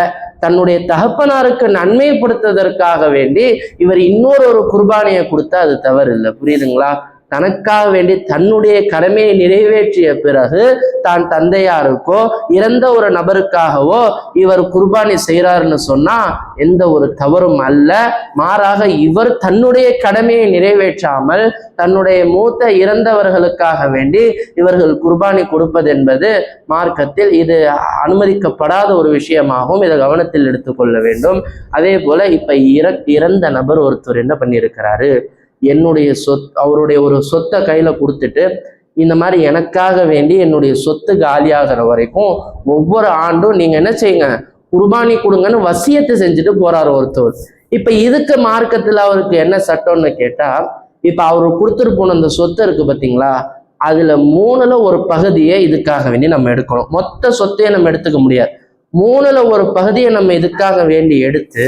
தன்னுடைய தகப்பனாருக்கு நன்மைப்படுத்துவதற்காக வேண்டி இவர் இன்னொரு குர்பானியை கொடுத்தா அது தவறு இல்லை. புரியுதுங்களா? தனக்காக வேண்டி தன்னுடைய கடமையை நிறைவேற்றிய பிறகு தான் தந்தையாருக்கோ இறந்த ஒரு நபருக்காகவோ இவர் குர்பானி செய்கிறாருன்னு சொன்னா எந்த ஒரு தவறும் அல்ல. மாறாக இவர் தன்னுடைய கடமையை நிறைவேற்றாமல் தன்னுடைய மூத்த இறந்தவர்களுக்காக வேண்டி இவர்கள் குர்பானி கொடுப்பது என்பது மார்க்கத்தில் இது அனுமதிக்கப்படாத ஒரு விஷயமாகவும் இதை கவனத்தில் எடுத்துக்கொள்ள வேண்டும். அதே போல இப்ப இறந்த நபர் ஒருத்தர் என்ன பண்ணியிருக்கிறாரு, என்னுடைய அவருடைய ஒரு சொத்தை கையில கொடுத்துட்டு இந்த மாதிரி எனக்காக வேண்டி என்னுடைய சொத்து காலியாகிற வரைக்கும் ஒவ்வொரு ஆண்டும் நீங்க என்ன செய்யுங்க, குர்பானி கொடுங்கன்னு வசியத்தை செஞ்சுட்டு போறாரு ஒருத்தர். இப்ப இதுக்கு மார்க்கத்துல அவருக்கு என்ன சட்டம்னு கேட்டா, இப்ப அவரு கொடுத்துட்டு போன அந்த சொத்து இருக்கு பாத்தீங்களா, அதுல 3ல் ஒரு பகுதியை இதுக்காக வேண்டி நம்ம எடுக்கணும். மொத்த சொத்தையை நம்ம எடுத்துக்க முடியாது. 3ல் ஒரு பகுதியை நம்ம இதுக்காக வேண்டி எடுத்து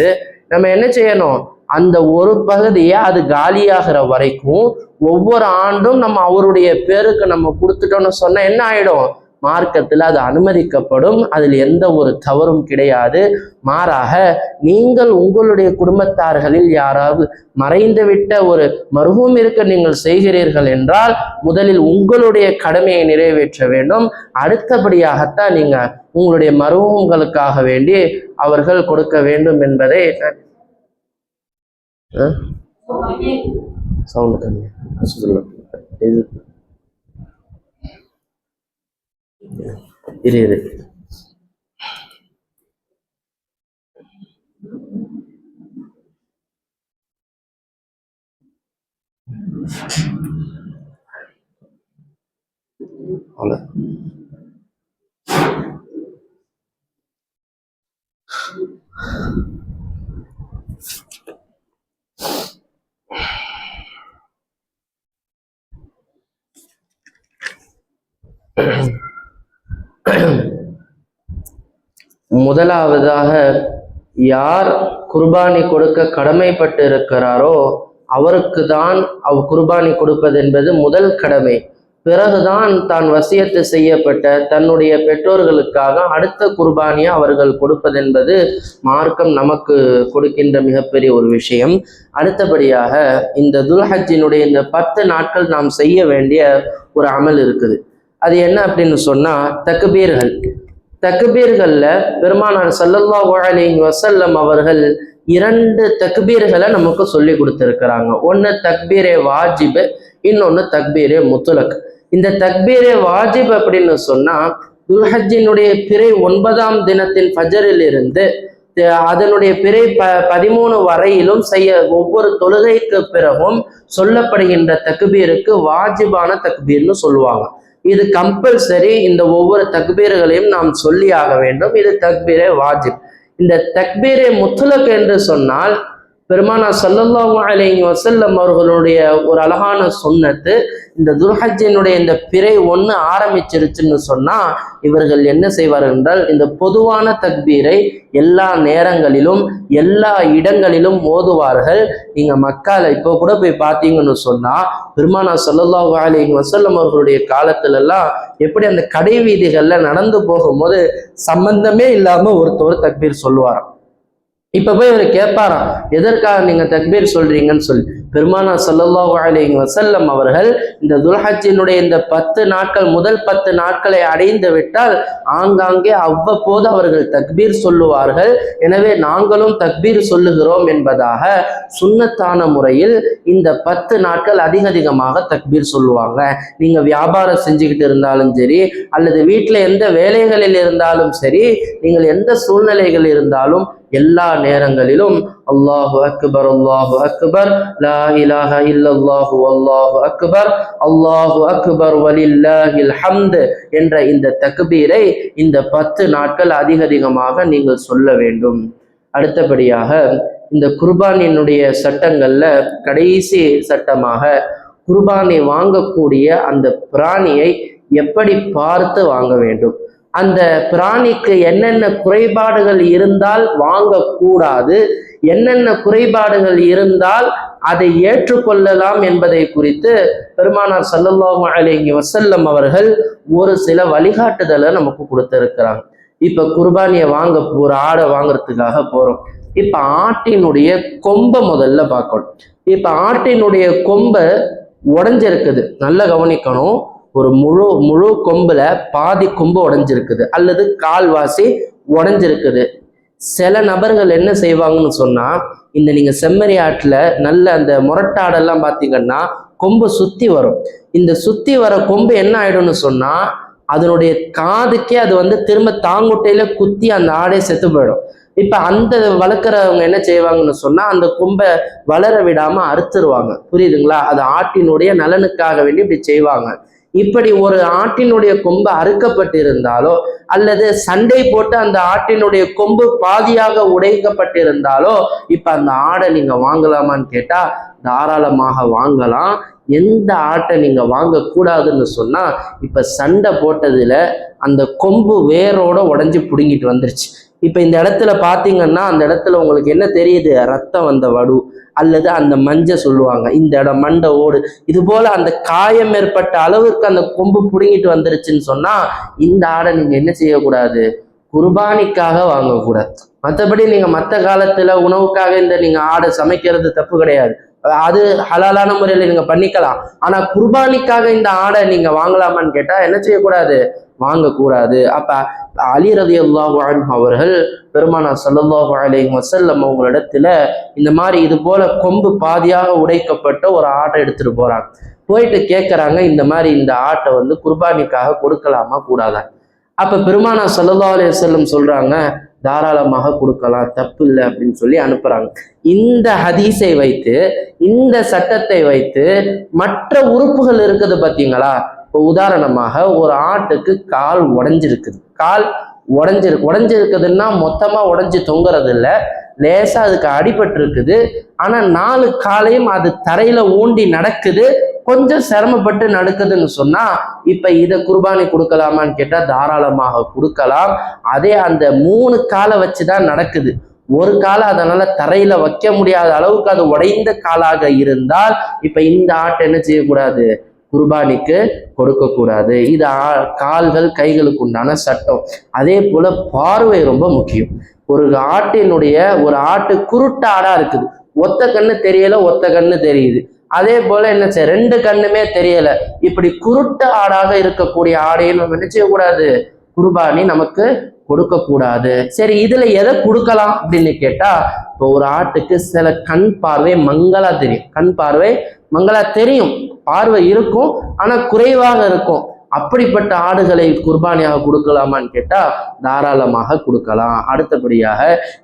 நம்ம என்ன செய்யணும், அந்த ஒரு பகுதியை அது காலியாகிற வரைக்கும் ஒவ்வொரு ஆண்டும் நம்ம அவருடைய பேருக்கு நம்ம கொடுத்துட்டோம்னு சொன்னா என்ன ஆயிடும், மார்க்கத்தில் அது அனுமதிக்கப்படும். அதில் எந்த ஒரு தவறும் கிடையாது. மாறாக நீங்கள் உங்களுடைய குடும்பத்தார்களில் யாராவது மறைந்து விட்ட ஒரு மர்ஹூம் இருக்க நீங்கள் செய்கிறீர்கள் என்றால் முதலில் உங்களுடைய கடமையை நிறைவேற்ற வேண்டும். அடுத்தபடியாகத்தான் நீங்க உங்களுடைய மர்ஹூம்களுக்காக வேண்டி அவர்கள் கொடுக்க வேண்டும் என்பதை சவுண்ட் கம்மியா இரு அவ்வளோ. முதலாவதாக யார் குர்பானி கொடுக்க கடமைப்பட்டு இருக்கிறாரோ அவருக்கு தான் குர்பானி கொடுப்பது என்பது முதல் கடமை. பிறகுதான் தான் வசியத்து செய்யப்பட்ட தன்னுடைய பெற்றோர்களுக்காக அடுத்த குர்பானியை அவர்கள் கொடுப்பது என்பது மார்க்கம் நமக்கு கொடுக்கின்ற மிகப்பெரிய ஒரு விஷயம். அடுத்தபடியாக இந்த துல்ஹஜ்ஜினுடைய இந்த 10 நாட்கள் நாம் செய்ய வேண்டிய ஒரு அமல் இருக்குது. அது என்ன அப்படின்னு சொன்னா தக்பீர்கள். தக்பீர்கள்ல பெருமானார் ஸல்லல்லாஹு அலைஹி வஸல்லம் அவர்கள் 2 தக்பீர்களை நமக்கு சொல்லி கொடுத்திருக்கிறாங்க. ஒன்று தக்பீரே வாஜிப், இன்னொன்று தக்பீரே முத்துலக். இந்த தக்பீரே வாஜிப் அப்படின்னு சொன்னா துல்ஹஜ்ஜினுடைய பிறை 9ஆம் தினத்தின் ஃபஜரில் இருந்து அதனுடைய பிறை 13 வரையிலும் செய்ய ஒவ்வொரு தொழுகைக்கு பிறகும் சொல்லப்படுகின்ற தக்பீருக்கு வாஜிபான தக்பீர்னு சொல்லுவாங்க. இது கம்பல்சரி. இந்த ஒவ்வொரு தக்பீர்களையும் நாம் சொல்லி ஆக வேண்டும். இது தக்பீரே வாஜிப். இந்த தக்பீரே முத்துலக் என்று சொன்னால் பெருமானார் ஸல்லல்லாஹு அலைஹி வஸல்லம் அவர்களுடைய ஒரு அழகான சுன்னத்து. இந்த துல்ஹஜ்ஜினுடைய இந்த பிறை 1 ஆரம்பிச்சிருச்சுன்னு சொன்னா இவர்கள் என்ன செய்வார்கள் என்றால் இந்த பொதுவான தக்பீரை எல்லா நேரங்களிலும் எல்லா இடங்களிலும் ஓதுவார்கள். நீங்க மக்கால இப்போ கூட போய் பார்த்தீங்கன்னு சொன்னா பெருமானார் ஸல்லல்லாஹு அலைஹி வஸல்லம் அவர்களுடைய காலத்துல எல்லாம் எப்படி அந்த கடை வீதிகள்ல நடந்து போகும்போது சம்பந்தமே இல்லாம ஒருத்தர் தக்பீர் சொல்லுவாராம். இப்ப போய் இவர் கேட்பாராம், எதற்காக நீங்க தக்பீர் சொல்றீங்கன்னு சொல்லி. பெருமானார் ஸல்லல்லாஹு அலைஹி வஸல்லம் அவர்கள் இந்த துல்ஹஜ்ஜினுடைய இந்த 10 நாட்கள் முதல் 10 நாட்களை அடைந்து விட்டால் ஆங்காங்கே அவ்வப்போது அவர்கள் தக்பீர் சொல்லுவார்கள். எனவே நாங்களும் தக்பீர் சொல்லுகிறோம் என்பதாக சுன்னத்தான முறையில் இந்த 10 நாட்கள் அதிகமாக தக்பீர் சொல்லுவாங்க. நீங்க வியாபாரம் செஞ்சுக்கிட்டு இருந்தாலும் சரி, அல்லது வீட்டில் எந்த வேலைகளில் இருந்தாலும் சரி, நீங்கள் எந்த சூழ்நிலைகள் இருந்தாலும் எல்லா நேரங்களிலும் அல்லாஹு அக்பர் அல்லாஹு அக்பர் லா இலாஹ இல்லல்லாஹு வல்லாஹு அக்பர் அல்லாஹு அக்பர் வலில்லாஹில் ஹம்து என்ற இந்த தக்பீரை இந்த 10 நாட்கள் அதிகமாக நீங்கள் சொல்ல வேண்டும். அடுத்தபடியாக இந்த குர்பானியினுடைய சட்டங்கள்ல கடைசி சட்டமாக குர்பானை வாங்கக்கூடிய அந்த பிராணியை எப்படி பார்த்து வாங்க வேண்டும், அந்த பிராணிக்கு என்னென்ன குறைபாடுகள் இருந்தால் வாங்கக்கூடாது, என்னென்ன குறைபாடுகள் இருந்தால் அதை ஏற்றுக்கொள்ளலாம் என்பதை குறித்து பெருமானார் ஸல்லல்லாஹு அலைஹி வஸல்லம் அவர்கள் ஒரு சில வழிகாட்டுதலை நமக்கு கொடுத்திருக்கிறாங்க. இப்ப குர்பானியை வாங்க ஒரு ஆடை வாங்குறதுக்காக போறோம். இப்ப ஆட்டினுடைய கொம்பை முதல்ல பார்க்கணும். இப்ப ஆட்டினுடைய கொம்பை உடைஞ்சிருக்குது, நல்லா கவனிக்கணும். ஒரு முழு கொம்புல பாதி கொம்பு உடைஞ்சிருக்குது அல்லது கால்வாசி உடைஞ்சிருக்குது. சில நபர்கள் என்ன செய்வாங்கன்னு சொன்னா, இந்த நீங்க செம்மறி ஆட்டுல நல்ல அந்த முரட்டாடெல்லாம் பார்த்தீங்கன்னா கொம்பு சுத்தி வரும். இந்த சுத்தி வர கொம்பு என்ன ஆயிடும்னு சொன்னா அதனுடைய காதுக்கே அது திரும்ப தாங்குட்டையில குத்தி அந்த ஆடே செத்து போயிடும். இப்ப அந்த வளர்க்குறவங்க என்ன செய்வாங்கன்னு சொன்னா அந்த கொம்பை வளர விடாம அறுத்துருவாங்க. புரியுதுங்களா? அது ஆட்டினுடைய நலனுக்காக வேண்டி இப்படி செய்வாங்க. இப்படி ஒரு ஆட்டினுடைய கொம்பு அறுக்கப்பட்டிருந்தாலோ அல்லது சண்டை போட்டு அந்த ஆட்டினுடைய கொம்பு பாதியாக உடைக்கப்பட்டிருந்தாலோ இப்ப அந்த ஆடை நீங்க வாங்கலாமான்னு கேட்டா தாராளமாக வாங்கலாம். எந்த ஆட்டை நீங்க வாங்க கூடாதுன்னு சொன்னா, இப்ப சண்டை போட்டதுல அந்த கொம்பு வேரோட உடைஞ்சு புடுங்கிட்டு வந்துருச்சு. இப்ப இந்த இடத்துல பாத்தீங்கன்னா அந்த இடத்துல உங்களுக்கு என்ன தெரியுது, ரத்தம் வந்த வடு அல்லது அந்த மஞ்சை சொல்லுவாங்க, இந்த இடம் மண்டை ஓடு, இது போல அந்த காயம் ஏற்பட்ட அளவுக்கு அந்த கொம்பு புடுங்கிட்டு வந்துருச்சுன்னு சொன்னா இந்த ஆடை நீங்க என்ன செய்யக்கூடாது, குர்பானிக்காக வாங்கக்கூடாது. மற்றபடி நீங்க மற்ற காலத்துல உணவுக்காக இந்த நீங்க ஆடை சமைக்கிறது தப்பு கிடையாது, அது ஹலாலான முறையில நீங்க பண்ணிக்கலாம். ஆனா குர்பானிக்காக இந்த ஆடை நீங்க வாங்கலாமான்னு கேட்டா என்ன செய்யக்கூடாது, வாங்கக்கூடாது. அப்ப அலி ரலியல்லாஹு அன்ஹு அவர்கள் பெருமானார் ஸல்லல்லாஹு அலைஹி வஸல்லம் அவங்களிடத்துல இந்த மாதிரி இது போல கொம்பு பாதியாக உடைக்கப்பட்ட ஒரு ஆட்டை எடுத்துட்டு போறாங்க. போயிட்டு கேட்கறாங்க, இந்த மாதிரி இந்த ஆட்டை குர்பானிக்காக கொடுக்கலாமா கூடாதா? அப்ப பெருமானார் ஸல்லல்லாஹு அலைஹி வஸல்லம் சொல்றாங்க, தாராளமாக கொடுக்கலாம், தப்பு இல்லை அப்படின்னு சொல்லி அனுப்புறாங்க. இந்த ஹதீஸை வைத்து இந்த சட்டத்தை வைத்து மற்ற உறுப்புகள் இருக்குது பார்த்தீங்களா? இப்போ உதாரணமாக ஒரு ஆட்டுக்கு கால் உடைஞ்சிருக்குது, கால் உடைஞ்சிருக்குதுன்னா மொத்தமா உடைஞ்சு தொங்குறது இல்லை, லேசா அதுக்கு அடிபட்டு இருக்குது. ஆனா 4 காலையும் அது தரையில ஊண்டி நடக்குது, கொஞ்சம் சிரமப்பட்டு நடக்குதுன்னு சொன்னா இப்ப இதை குர்பானி கொடுக்கலாமான்னு கேட்டா தாராளமாக கொடுக்கலாம். அதே அந்த 3 காலை வச்சுதான் நடக்குது, ஒரு காலை அதனால தரையில வைக்க முடியாத அளவுக்கு அது உடைந்த காலாக இருந்தால் இப்ப இந்த ஆட்டை என்ன செய்யக்கூடாது, குர்பானிக்கு கொடுக்கக்கூடாது. இது கால்கள் கைகளுக்கு உண்டான சட்டம். அதே போல பார்வை ரொம்ப முக்கியம். ஒரு ஆட்டு குருட்டு ஆடா இருக்குது, ஒத்த கண்ணு தெரியல, ஒத்த கண்ணு தெரியுது. அதே போல என்ன செய்ய, ரெண்டு கண்ணுமே தெரியல, இப்படி குருட்டு ஆடாக இருக்கக்கூடிய ஆடையை நம்ம என்ன செய்யக்கூடாது, குர்பானி நமக்கு கொடுக்க கூடாது. சரி, இதுல எதை கொடுக்கலாம் அப்படின்னு கேட்டா, இப்போ ஒரு ஆட்டுக்கு சில கண் பார்வை மங்களா தெரியும், கண் பார்வை மங்களா தெரியும், பார்வை இருக்கும் ஆனா குறைவாக இருக்கும். அப்படிப்பட்ட ஆடுகளை குர்பானியாக கொடுக்கலாமான்னு கேட்டா தாராளமாக கொடுக்கலாம். அடுத்தபடியாக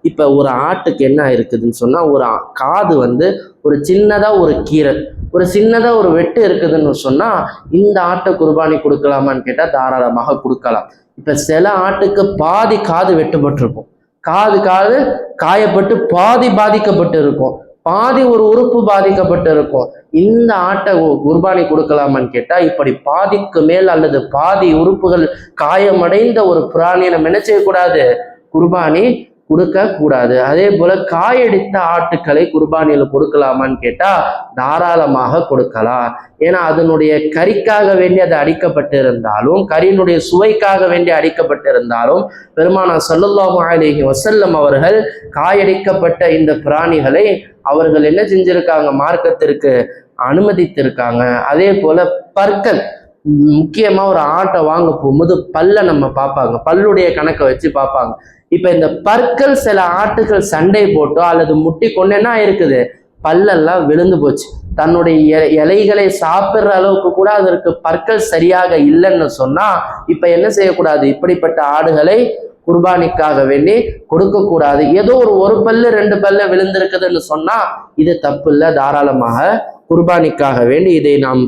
இப்ப ஒரு ஆட்டுக்கு என்ன இருக்குதுன்னு சொன்னா, ஒரு காது ஒரு சின்னதா ஒரு கீரல், ஒரு சின்னதா ஒரு வெட்டு இருக்குதுன்னு சொன்னா இந்த ஆட்டை குர்பானி கொடுக்கலாமான்னு கேட்டா தாராளமாக கொடுக்கலாம். இப்ப சில ஆட்டுக்கு பாதி காது வெட்டுப்பட்டிருக்கும், காது காயப்பட்டு பாதி பாதிக்கப்பட்டு இருக்கும், பாதி ஒரு உறுப்பு பாதிக்கப்பட்டு இருக்கும். இந்த ஆட்டை குர்பானி கொடுக்கலாமான்னு கேட்டா இப்படி பாதிக்கு மேல் அல்லது பாதி உறுப்புகள் காயமடைந்த ஒரு பிராணியை நம்ம என்ன செய்யக்கூடாது, குர்பானி கொடுக்க கூடாது. அதே போல காயடித்த ஆட்டுக்களை குர்பானியில கொடுக்கலாமான்னு கேட்டா தாராளமாக கொடுக்கலாம். ஏன்னா அதனுடைய கறிக்காக வேண்டி அது அடிக்கப்பட்டிருந்தாலும், கறியினுடைய சுவைக்காக வேண்டி அடிக்கப்பட்டிருந்தாலும் பெருமானார் ஸல்லல்லாஹு அலைஹி வஸல்லம் அவர்கள் காயடிக்கப்பட்ட இந்த பிராணிகளை அவர்கள் என்ன செஞ்சிருக்காங்க, மார்க்கத்திற்கு அனுமதித்திருக்காங்க. அதே போல பற்கள், முக்கியமா ஒரு ஆட்டை வாங்க போகும்போது பல்ல நம்ம பார்ப்பாங்க, பல்லுடைய கணக்கை வச்சு பார்ப்பாங்க. இப்ப இந்த பற்கள் சில ஆட்டுகள் சண்டை போட்டோ அல்லது முட்டி கொண்டேன்னா இருக்குது, பல்லெல்லாம் விழுந்து போச்சு, தன்னுடைய இலைகளை சாப்பிடுற அளவுக்கு கூட அதற்கு பற்கள் சரியாக இல்லைன்னு சொன்னா இப்ப என்ன செய்யக்கூடாது, இப்படிப்பட்ட ஆடுகளை குர்பானிக்காக வேண்டி கொடுக்க கூடாது. ஏதோ ஒரு பல்லு ரெண்டு பல்லு விழுந்திருக்குதுன்னு சொன்னா இது தப்பு இல்லை, தாராளமாக குர்பானிக்காக வேண்டி இதை நாம்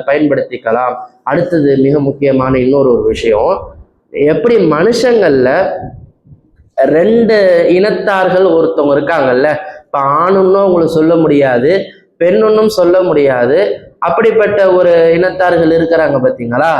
பயன்படுத்திக்கலாம். அடுத்தது மிக முக்கியமான இன்னொரு விஷயம், எப்படி மனுஷங்கள்ல ரெண்டு இனத்தார்கள் ஒருத்தவங்க இருக்காங்கல்ல, இப்ப ஆணுன்னும் உங்களுக்கு சொல்ல முடியாது, பெண்ணுன்னும் சொல்ல முடியாது, அப்படிப்பட்ட ஒரு இனத்தார்கள் இருக்கிறாங்க பார்த்தீங்களா.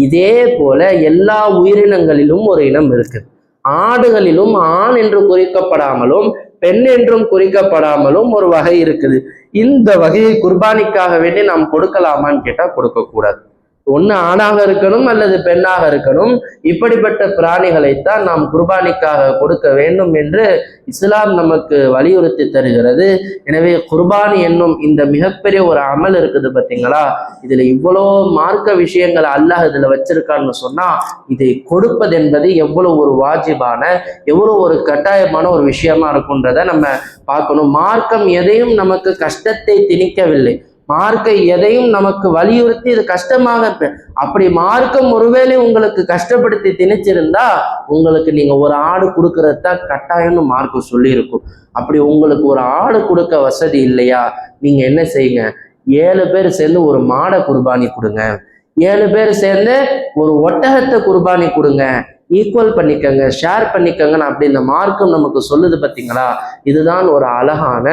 இதே போல எல்லா உயிரினங்களிலும் ஒரு இனம் இருக்குது. ஆடுகளிலும் ஆண் என்று குறிக்கப்படாமலும் பெண் என்றும் குறிக்கப்படாமலும் ஒரு வகை இருக்குது. இந்த வகையை குர்பானிக்காக வேண்டி நாம் கொடுக்கலாமான்னு கேட்டா கொடுக்க கூடாது. ஒண்ணு ஆணாக இருக்கணும் அல்லது பெண்ணாக இருக்கணும். இப்படிப்பட்ட பிராணிகளைத்தான் நாம் குர்பானிக்காக கொடுக்க வேண்டும் என்று இஸ்லாம் நமக்கு வலியுறுத்தி தருகிறது. எனவே குர்பானி என்னும் இந்த மிகப்பெரிய ஒரு அமல் இருக்குது பார்த்தீங்களா, இதுல இவ்வளோ மார்க்க விஷயங்கள் அல்லாஹ் இதுல வச்சிருக்கான்னு சொன்னா இதை கொடுப்பது என்பது எவ்வளவு ஒரு வாஜிபான, எவ்வளவு ஒரு கட்டாயமான ஒரு விஷயமா இருக்குன்றத நம்ம பார்க்கணும். மார்க்கம் எதையும் நமக்கு கஷ்டத்தை திணிக்கவில்லை, மார்க்கை எதையும் நமக்கு வலியுறுத்தி இது கஷ்டமாக அப்படி மார்க்கம் ஒருவேளை உங்களுக்கு கஷ்டப்படுத்தி திணிச்சிருந்தா உங்களுக்கு நீங்க ஒரு ஆடு கொடுக்கறது தான் கட்டாயம்னு மார்க்கம் சொல்லியிருக்கும். அப்படி உங்களுக்கு ஒரு ஆடு கொடுக்க வசதி இல்லையா, நீங்க என்ன செய்யுங்க, 7 பேர் சேர்ந்து ஒரு மாடை குர்பானி கொடுங்க, 7 பேர் சேர்ந்து ஒரு ஒட்டகத்தை குர்பானி கொடுங்க, ஈக்குவல் பண்ணிக்கங்க, ஷேர் பண்ணிக்கங்கன்னு அப்படி இந்த மார்க்கம் நமக்கு சொல்லுது பார்த்தீங்களா. இதுதான் ஒரு அழகான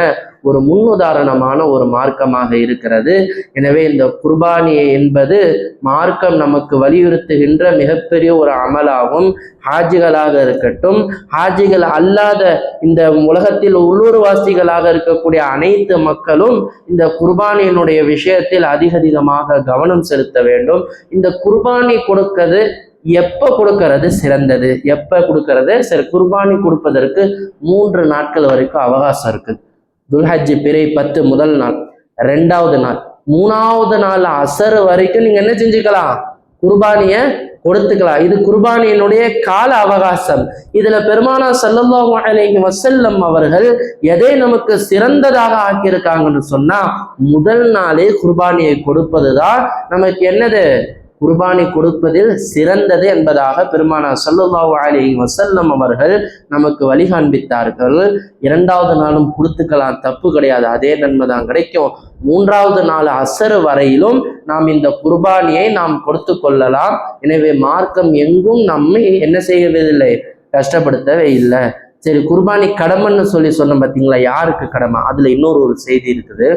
ஒரு முன்னுதாரணமான ஒரு மார்க்கமாக இருக்கிறது. எனவே இந்த குர்பானி என்பது மார்க்கம் நமக்கு வலியுறுத்துகின்ற மிகப்பெரிய ஒரு அமலாகும். ஹாஜிகளாக இருக்கட்டும், ஹாஜிகள் அல்லாத இந்த உலகத்தில் உள்ளூர்வாசிகளாக இருக்கக்கூடிய அனைத்து மக்களும் இந்த குர்பானியினுடைய விஷயத்தில் அதிகமாக கவனம் செலுத்த வேண்டும். இந்த குர்பானி கொடுக்கிறது எப்ப கொடுக்கறது சிறந்தது, எப்ப கொடுக்கறது சரி, குர்பானி கொடுப்பதற்கு 3 நாட்கள் வரைக்கும் அவகாசம் இருக்கு. துல்ஹஜ் பிறை 10 முதல் நாள், 2வது நாள், 3வது நாள் அசர் வரைக்கும் நீங்க என்ன செஞ்சுக்கலாம், குர்பானிய கொடுத்துக்கலாம். இது குர்பானியினுடைய கால அவகாசம். இதுல பெருமானார் ஸல்லல்லாஹு அலைஹி வஸல்லம் அவர்கள் எதை நமக்கு சிறந்ததாக ஆக்கியிருக்காங்கன்னு சொன்னா முதல் நாளே குர்பானியை கொடுப்பதுதான் நமக்கு என்னது, குர்பானி கொடுப்பதில் சிறந்தது என்பதாக பெருமானார் ஸல்லல்லாஹு அலைஹி வஸல்லம் அவர்கள் நமக்கு வழிகாண்பித்தார்கள். 2வது நாளும் கொடுத்துக்கலாம், தப்பு கிடையாது, அதே நன்மை தான் கிடைக்கும். 3வது நாள் அசர் வரையிலும் நாம் இந்த குர்பானியை நாம் கொடுத்து கொள்ளலாம். எனவே மார்க்கம் எங்கும் நம்மை என்ன செய்வதில்லை, கஷ்டப்படுத்தவே இல்லை. சரி, குர்பானி கடமைன்னு சொன்ன பார்த்தீங்களா, யாருக்கு கடமை, அதுல இன்னொரு செய்தி இருக்குது.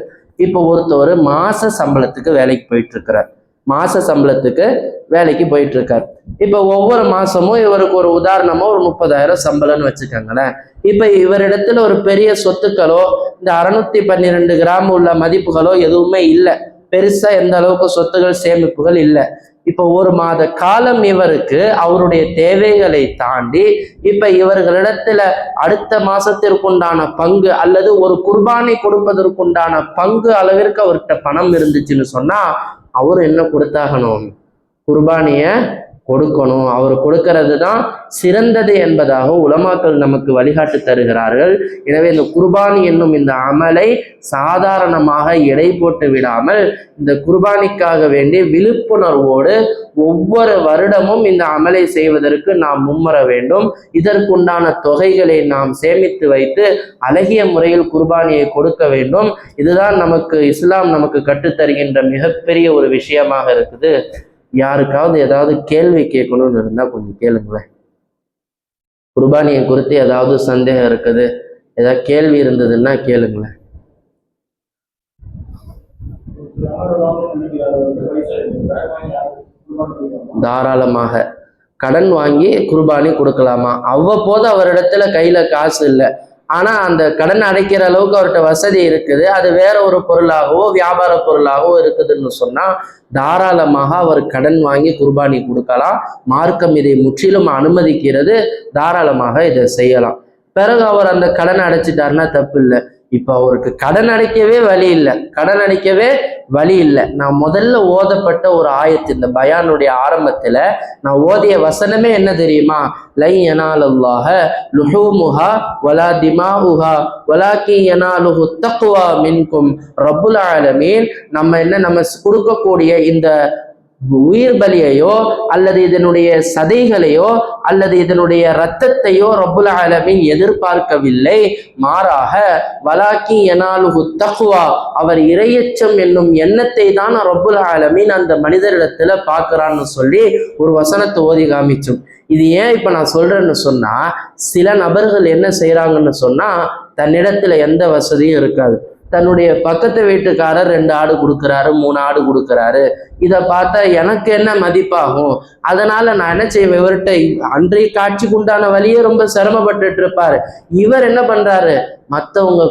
இப்போ ஒருத்தவர் மாச சம்பளத்துக்கு வேலைக்கு போயிட்டு இருக்கிறார். மாச சம்பளத்துக்கு வேலைக்கு போயிட்டு இருக்காரு. இப்ப ஒவ்வொரு மாசமும் இவருக்கு ஒரு உதாரணமா ஒரு 30,000 சம்பளம்னு வச்சுக்கோங்களேன். இப்ப இவரிடத்துல ஒரு பெரிய சொத்துக்களோ இந்த 612 கிராம் உள்ள மதிப்புகளோ எதுவுமே இல்லை, பெருசா எந்த அளவுக்கு சொத்துகள் சேமிப்புகள் இல்லை. இப்ப ஒரு மாத காலம் இவருக்கு அவருடைய தேவைகளை தாண்டி இப்ப இவர்களிடத்துல அடுத்த மாசத்திற்குண்டான பங்கு அல்லது ஒரு குர்பானி கொடுப்பதற்குண்டான பங்கு அளவிற்கு அவர்கிட்ட பணம் இருந்துச்சுன்னு சொன்னா அவரு என்ன கொடுத்தாகணும்? குர்பானிய கொடுக்கணும். அவர் கொடுக்கிறது தான் சிறந்தது என்பதாக உலமாக்கள் நமக்கு வழிகாட்டு தருகிறார்கள். எனவே இந்த குர்பானி என்னும் இந்த அமலை சாதாரணமாக எடை போட்டு விடாமல் இந்த குர்பானிக்காக வேண்டி விழிப்புணர்வோடு ஒவ்வொரு வருடமும் இந்த அமலை செய்வதற்கு நாம் முன்வர வேண்டும். இதற்குண்டான தொகைகளை நாம் சேமித்து வைத்து அழகிய முறையில் குர்பானியை கொடுக்க வேண்டும். இதுதான் நமக்கு இஸ்லாம் நமக்கு கற்றுத்தருகின்ற மிகப்பெரிய ஒரு விஷயமாக இருக்குது. யாருக்காவது ஏதாவது கேள்வி கேட்கணும்னு இருந்தா கொஞ்சம் கேளுங்களேன். குர்பானியை குறித்து ஏதாவது சந்தேகம் இருக்குது, ஏதாவது கேள்வி இருந்ததுன்னா கேளுங்களேன். தாராளமாக கடன் வாங்கி குர்பானி கொடுக்கலாமா? அவ்வப்போது அவரிடத்துல கையில காசு இல்லை, ஆனா அந்த கடன் அடைக்கிற அளவுக்கு அவர்கிட்ட வசதி இருக்குது, அது வேற ஒரு பொருளாகவோ வியாபார பொருளாகவோ இருக்குதுன்னு சொன்னா தாராளமாக அவர் கடன் வாங்கி குர்பானி கொடுக்கலாம். மார்க்கம் இதை முற்றிலும் அனுமதிக்கிறது. தாராளமாக இதை செய்யலாம். பிறகு அவர் அந்த கடன் அடைச்சிட்டாருன்னா தப்பு இல்லை. இப்ப அவருக்கு கடன் அடைக்கவே வழி இல்லை. நான் முதல்ல ஓதப்பட்ட ஒரு ஆயத்து இந்த பயானுடைய ஆரம்பத்துல நான் ஓதிய வசனமே என்ன தெரியுமா? லை யனாலல்லாஹ லுஹூமுஹா வலா திமாஉஹா வலாக்கி யனாலுஹு தக்வா மின்கும். ரப்புல் ஆலமீன் நம்ம கொடுக்கக்கூடிய இந்த உயிர் பலியையோ அல்லது இதனுடைய சதைகளையோ அல்லது இதனுடைய இரத்தத்தையோ ரப்புல் ஆலமீன் எதிர்பார்க்கவில்லை. மாறாக வலாக்கி யனாலுஹு தக்வா, அவர் இறையச்சம் என்னும் எண்ணத்தை தான் ரப்புல் ஆலமீன் அந்த மனிதரிடத்துல பார்க்கிறான்னு சொல்லி ஒரு வசனத்தை ஓதி காமிச்சோம். இது ஏன் இப்ப நான் சொல்றேன்னு சொன்னா, சில நபர்கள் என்ன செய்யறாங்கன்னு சொன்னா, தன்னிடத்துல எந்த வசதியும் இருக்காது, தன்னுடைய பக்கத்து வீட்டுக்காரர் 2 ஆடு கொடுக்குறாரு, 3 ஆடு கொடுக்குறாரு, இதை பார்த்தா எனக்கு என்ன மதிப்பாகும்? அதனால நான் என்ன செய்வேன், இவர்கிட்ட அன்றைய காட்சிக்கு உண்டான வழியே ரொம்ப சிரமப்பட்டுட்டு இருப்பாரு. இவர் என்ன பண்றாரு, மற்றவங்க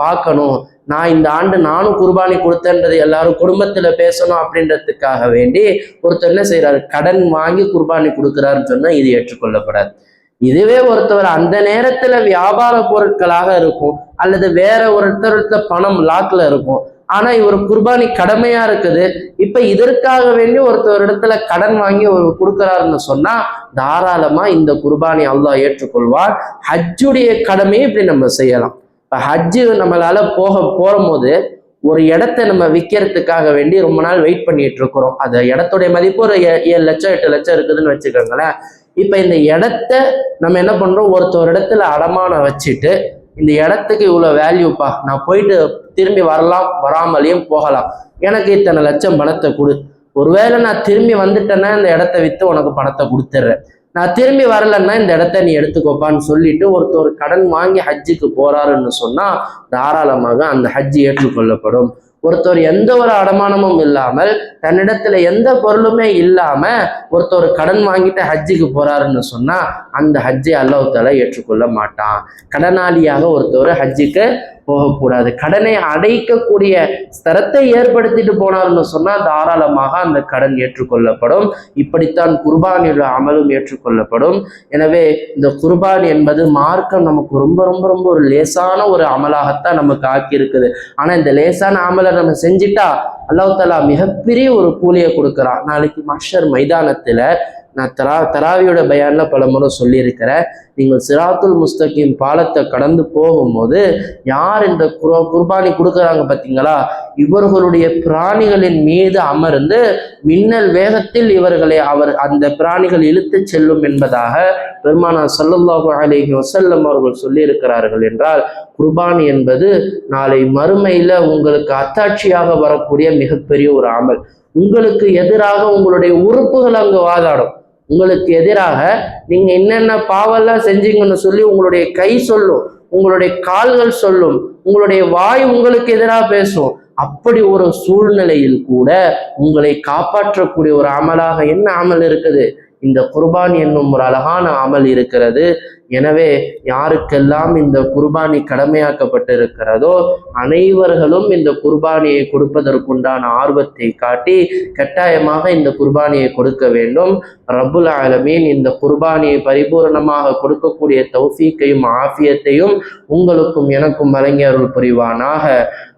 பார்க்கணும், நான் இந்த ஆண்டு நானும் குர்பானி கொடுத்தேன்றது எல்லாரும் குடும்பத்துல பேசணும் அப்படின்றதுக்காக வேண்டி ஒருத்தர் என்ன செய்யறாரு, கடன் வாங்கி குர்பானி கொடுக்குறாருன்னு சொன்னா இது ஏற்றுக்கொள்ளப்படாது. இதுவே ஒருத்தவர் அந்த நேரத்துல வியாபார பொருட்களாக இருக்கும் அல்லது வேற ஒருத்தரத்துல பணம் லாக்ல இருக்கும், ஆனா இவர் குர்பானி கடமையா இருக்குது. இப்ப இதற்காக வேண்டி ஒருத்தர் இடத்துல கடன் வாங்கி கொடுக்கிறாருன்னு சொன்னா தாராளமா இந்த குர்பானி அல்லாஹ் ஏற்றுக்கொள்வார். ஹஜ்ஜுடைய கடமையை இப்படி நம்ம செய்யலாம். இப்ப ஹஜ்ஜு நம்மளால போகும்போது ஒரு இடத்தை நம்ம விற்கிறதுக்காக வேண்டி ரொம்ப நாள் வெயிட் பண்ணிட்டு இருக்கிறோம். அந்த இடத்துடைய மதிப்பு ஒரு 7 லட்சம் 8 லட்சம் இருக்குதுன்னு வச்சுக்கோங்களேன். இப்ப இந்த இடத்த நம்ம என்ன பண்றோம், ஒருத்தர் இடத்துல அடமானம் வச்சுட்டு இந்த இடத்துக்கு இவ்வளவு வேல்யூப்பா, நான் போயிட்டு திரும்பி வரலாம், வராமலையும் போகலாம், எனக்கு இத்தனை லட்சம் பணத்தை கொடு, ஒருவேளை நான் திரும்பி வந்துட்டேன்னா இந்த இடத்த வித்து உனக்கு பணத்தை கொடுத்துட்றேன், நான் திரும்பி வரலன்னா இந்த இடத்த நீ எடுத்துக்கோப்பான்னு சொல்லிட்டு ஒருத்தர் கடன் வாங்கி ஹஜ்ஜுக்கு போறாருன்னு சொன்னா தாராளமாக அந்த ஹஜ்ஜு ஏற்றுக்கொள்ளப்படும். ஒருத்தர் எந்த ஒரு அடமானமும் இல்லாமல் தன்னிடத்துல எந்த பொருளுமே இல்லாம ஒருத்தர் கடன் வாங்கிட்டு ஹஜ்ஜுக்கு போறாருன்னு சொன்னா அந்த ஹஜ்ஜை அல்லாஹ் தஆலா ஏற்றுக்கொள்ள மாட்டான். கடனாளியாக ஒருத்தர் ஹஜ்ஜுக்கு போகக்கூடாது. கடனை அடைக்கக்கூடிய ஸ்தரத்தை ஏற்படுத்திட்டு போனார்னு சொன்னா தாராளமாக அந்த கடன் ஏற்றுக்கொள்ளப்படும். இப்படித்தான் குர்பானியோட அமலும் ஏற்றுக்கொள்ளப்படும். எனவே இந்த குர்பான் என்பது மார்க்கம் நமக்கு ரொம்ப ரொம்ப ரொம்ப ஒரு லேசான ஒரு அமலாகத்தான் நமக்கு ஆக்கி இருக்குது. ஆனா இந்த லேசான அமலை நம்ம செஞ்சிட்டா அல்லாஹ் தஆலா மிகப்பெரிய ஒரு கூலியை கொடுக்குறான். நாளைக்கு மஹ்ஷர் மைதானத்துல நான் தராவியோட பயான்ல பல முறை சொல்லியிருக்கிறேன், நீங்கள் சிராத்துல் முஸ்தகீம் பாலத்தை கடந்து போகும்போது யார் இந்த குர்பானி கொடுக்குறாங்க பார்த்தீங்களா, இவர்களுடைய பிராணிகளின் மீது அமர்ந்து மின்னல் வேகத்தில் இவர்களை அந்த பிராணிகள் இழுத்து செல்லும் என்பதாக பெருமானார் ஸல்லல்லாஹு அலைஹி வஸல்லம் அவர்கள் சொல்லியிருக்கிறார்கள். என்றால் குர்பானி என்பது நாளை மறுமையில உங்களுக்கு அத்தாட்சியாக வரக்கூடிய மிகப்பெரிய ஒரு அமல். உங்களுக்கு எதிராக உங்களுடைய உறுப்புகள் அங்கு வாதாடும். உங்களுக்கு எதிராக நீங்க என்னென்ன பாவெல்லாம் செஞ்சீங்கன்னு சொல்லி உங்களுடைய கை சொல்லும், உங்களுடைய கால்கள் சொல்லும், உங்களுடைய வாய் உங்களுக்கு எதிராக பேசும். அப்படி ஒரு சூழ்நிலையில் கூட உங்களை காப்பாற்றக்கூடிய ஒரு அமலாக என்ன அமல் இருக்குது? இந்த குர்பானி என்னும் ஒரு அழகான அமல் இருக்கிறது. எனவே யாருக்கெல்லாம் இந்த குர்பானி கடமையாக்கப்பட்டிருக்கிறதோ அனைவர்களும் இந்த குர்பானியை கொடுப்பதற்குண்டான ஆர்வத்தை காட்டி கட்டாயமாக இந்த குர்பானியை கொடுக்க வேண்டும். ரப்புல் ஆலமீன் இந்த குர்பானியை பரிபூர்ணமாக கொடுக்கக்கூடிய தௌஃபீக்கையும் ஆஃபியத்தையும் உங்களுக்கும் எனக்கும் வழங்கி அருள் புரிவானாக.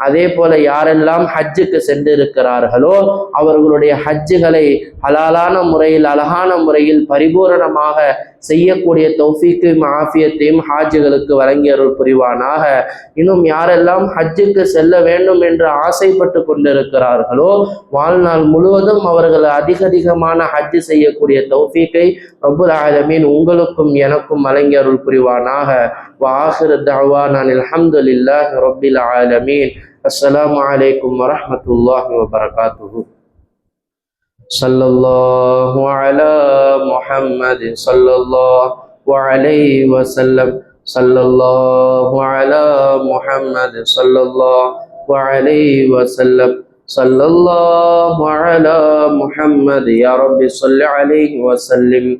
அதே போல யாரெல்லாம் ஹஜ்ஜுக்கு சென்றிருக்கிறார்களோ அவர்களுடைய ஹஜ்ஜுகளை ஹலாலான முறையில் அழகான முறையில் பரிபூரணமாக செய்யக்கூடிய தௌஃபீக்கையும் ஆஃபியத்தையும் ஹாஜிகளுக்கு வழங்கி அருள் புரிவானாக. இன்னும் யாரெல்லாம் ஹஜ்ஜுக்கு செல்ல வேண்டும் என்று ஆசைப்பட்டு கொண்டிருக்கிறார்களோ வாழ்நாள் முழுவதும் அவர்கள் அதிகமான ஹஜ்ஜு செய்யக்கூடிய தௌஃபீக்கை ரப்புல் ஆலமீன் உங்களுக்கும் எனக்கும் வழங்கி அருள் புரிவானாக. வஆகிரு தஅவானா அல்ஹம்துலில்லாஹி ரப்பில் ஆலமீன். அஸ்ஸலாமு அலைக்கும் வரஹ்மத்துல்லாஹி வபரகாத்துஹு. ஸல்லல்லாஹு அலா முஹம்மது ஸல்லல்லாஹு அலைஹி வஸல்லம். ஸல்லல்லாஹு அலா முஹம்மது ஸல்லல்லாஹு அலைஹி வஸல்லம். ஸல்லல்லாஹு அலா முஹம்மது யா ரப்பி ஸல்லி அலைஹி வஸல்லிம்.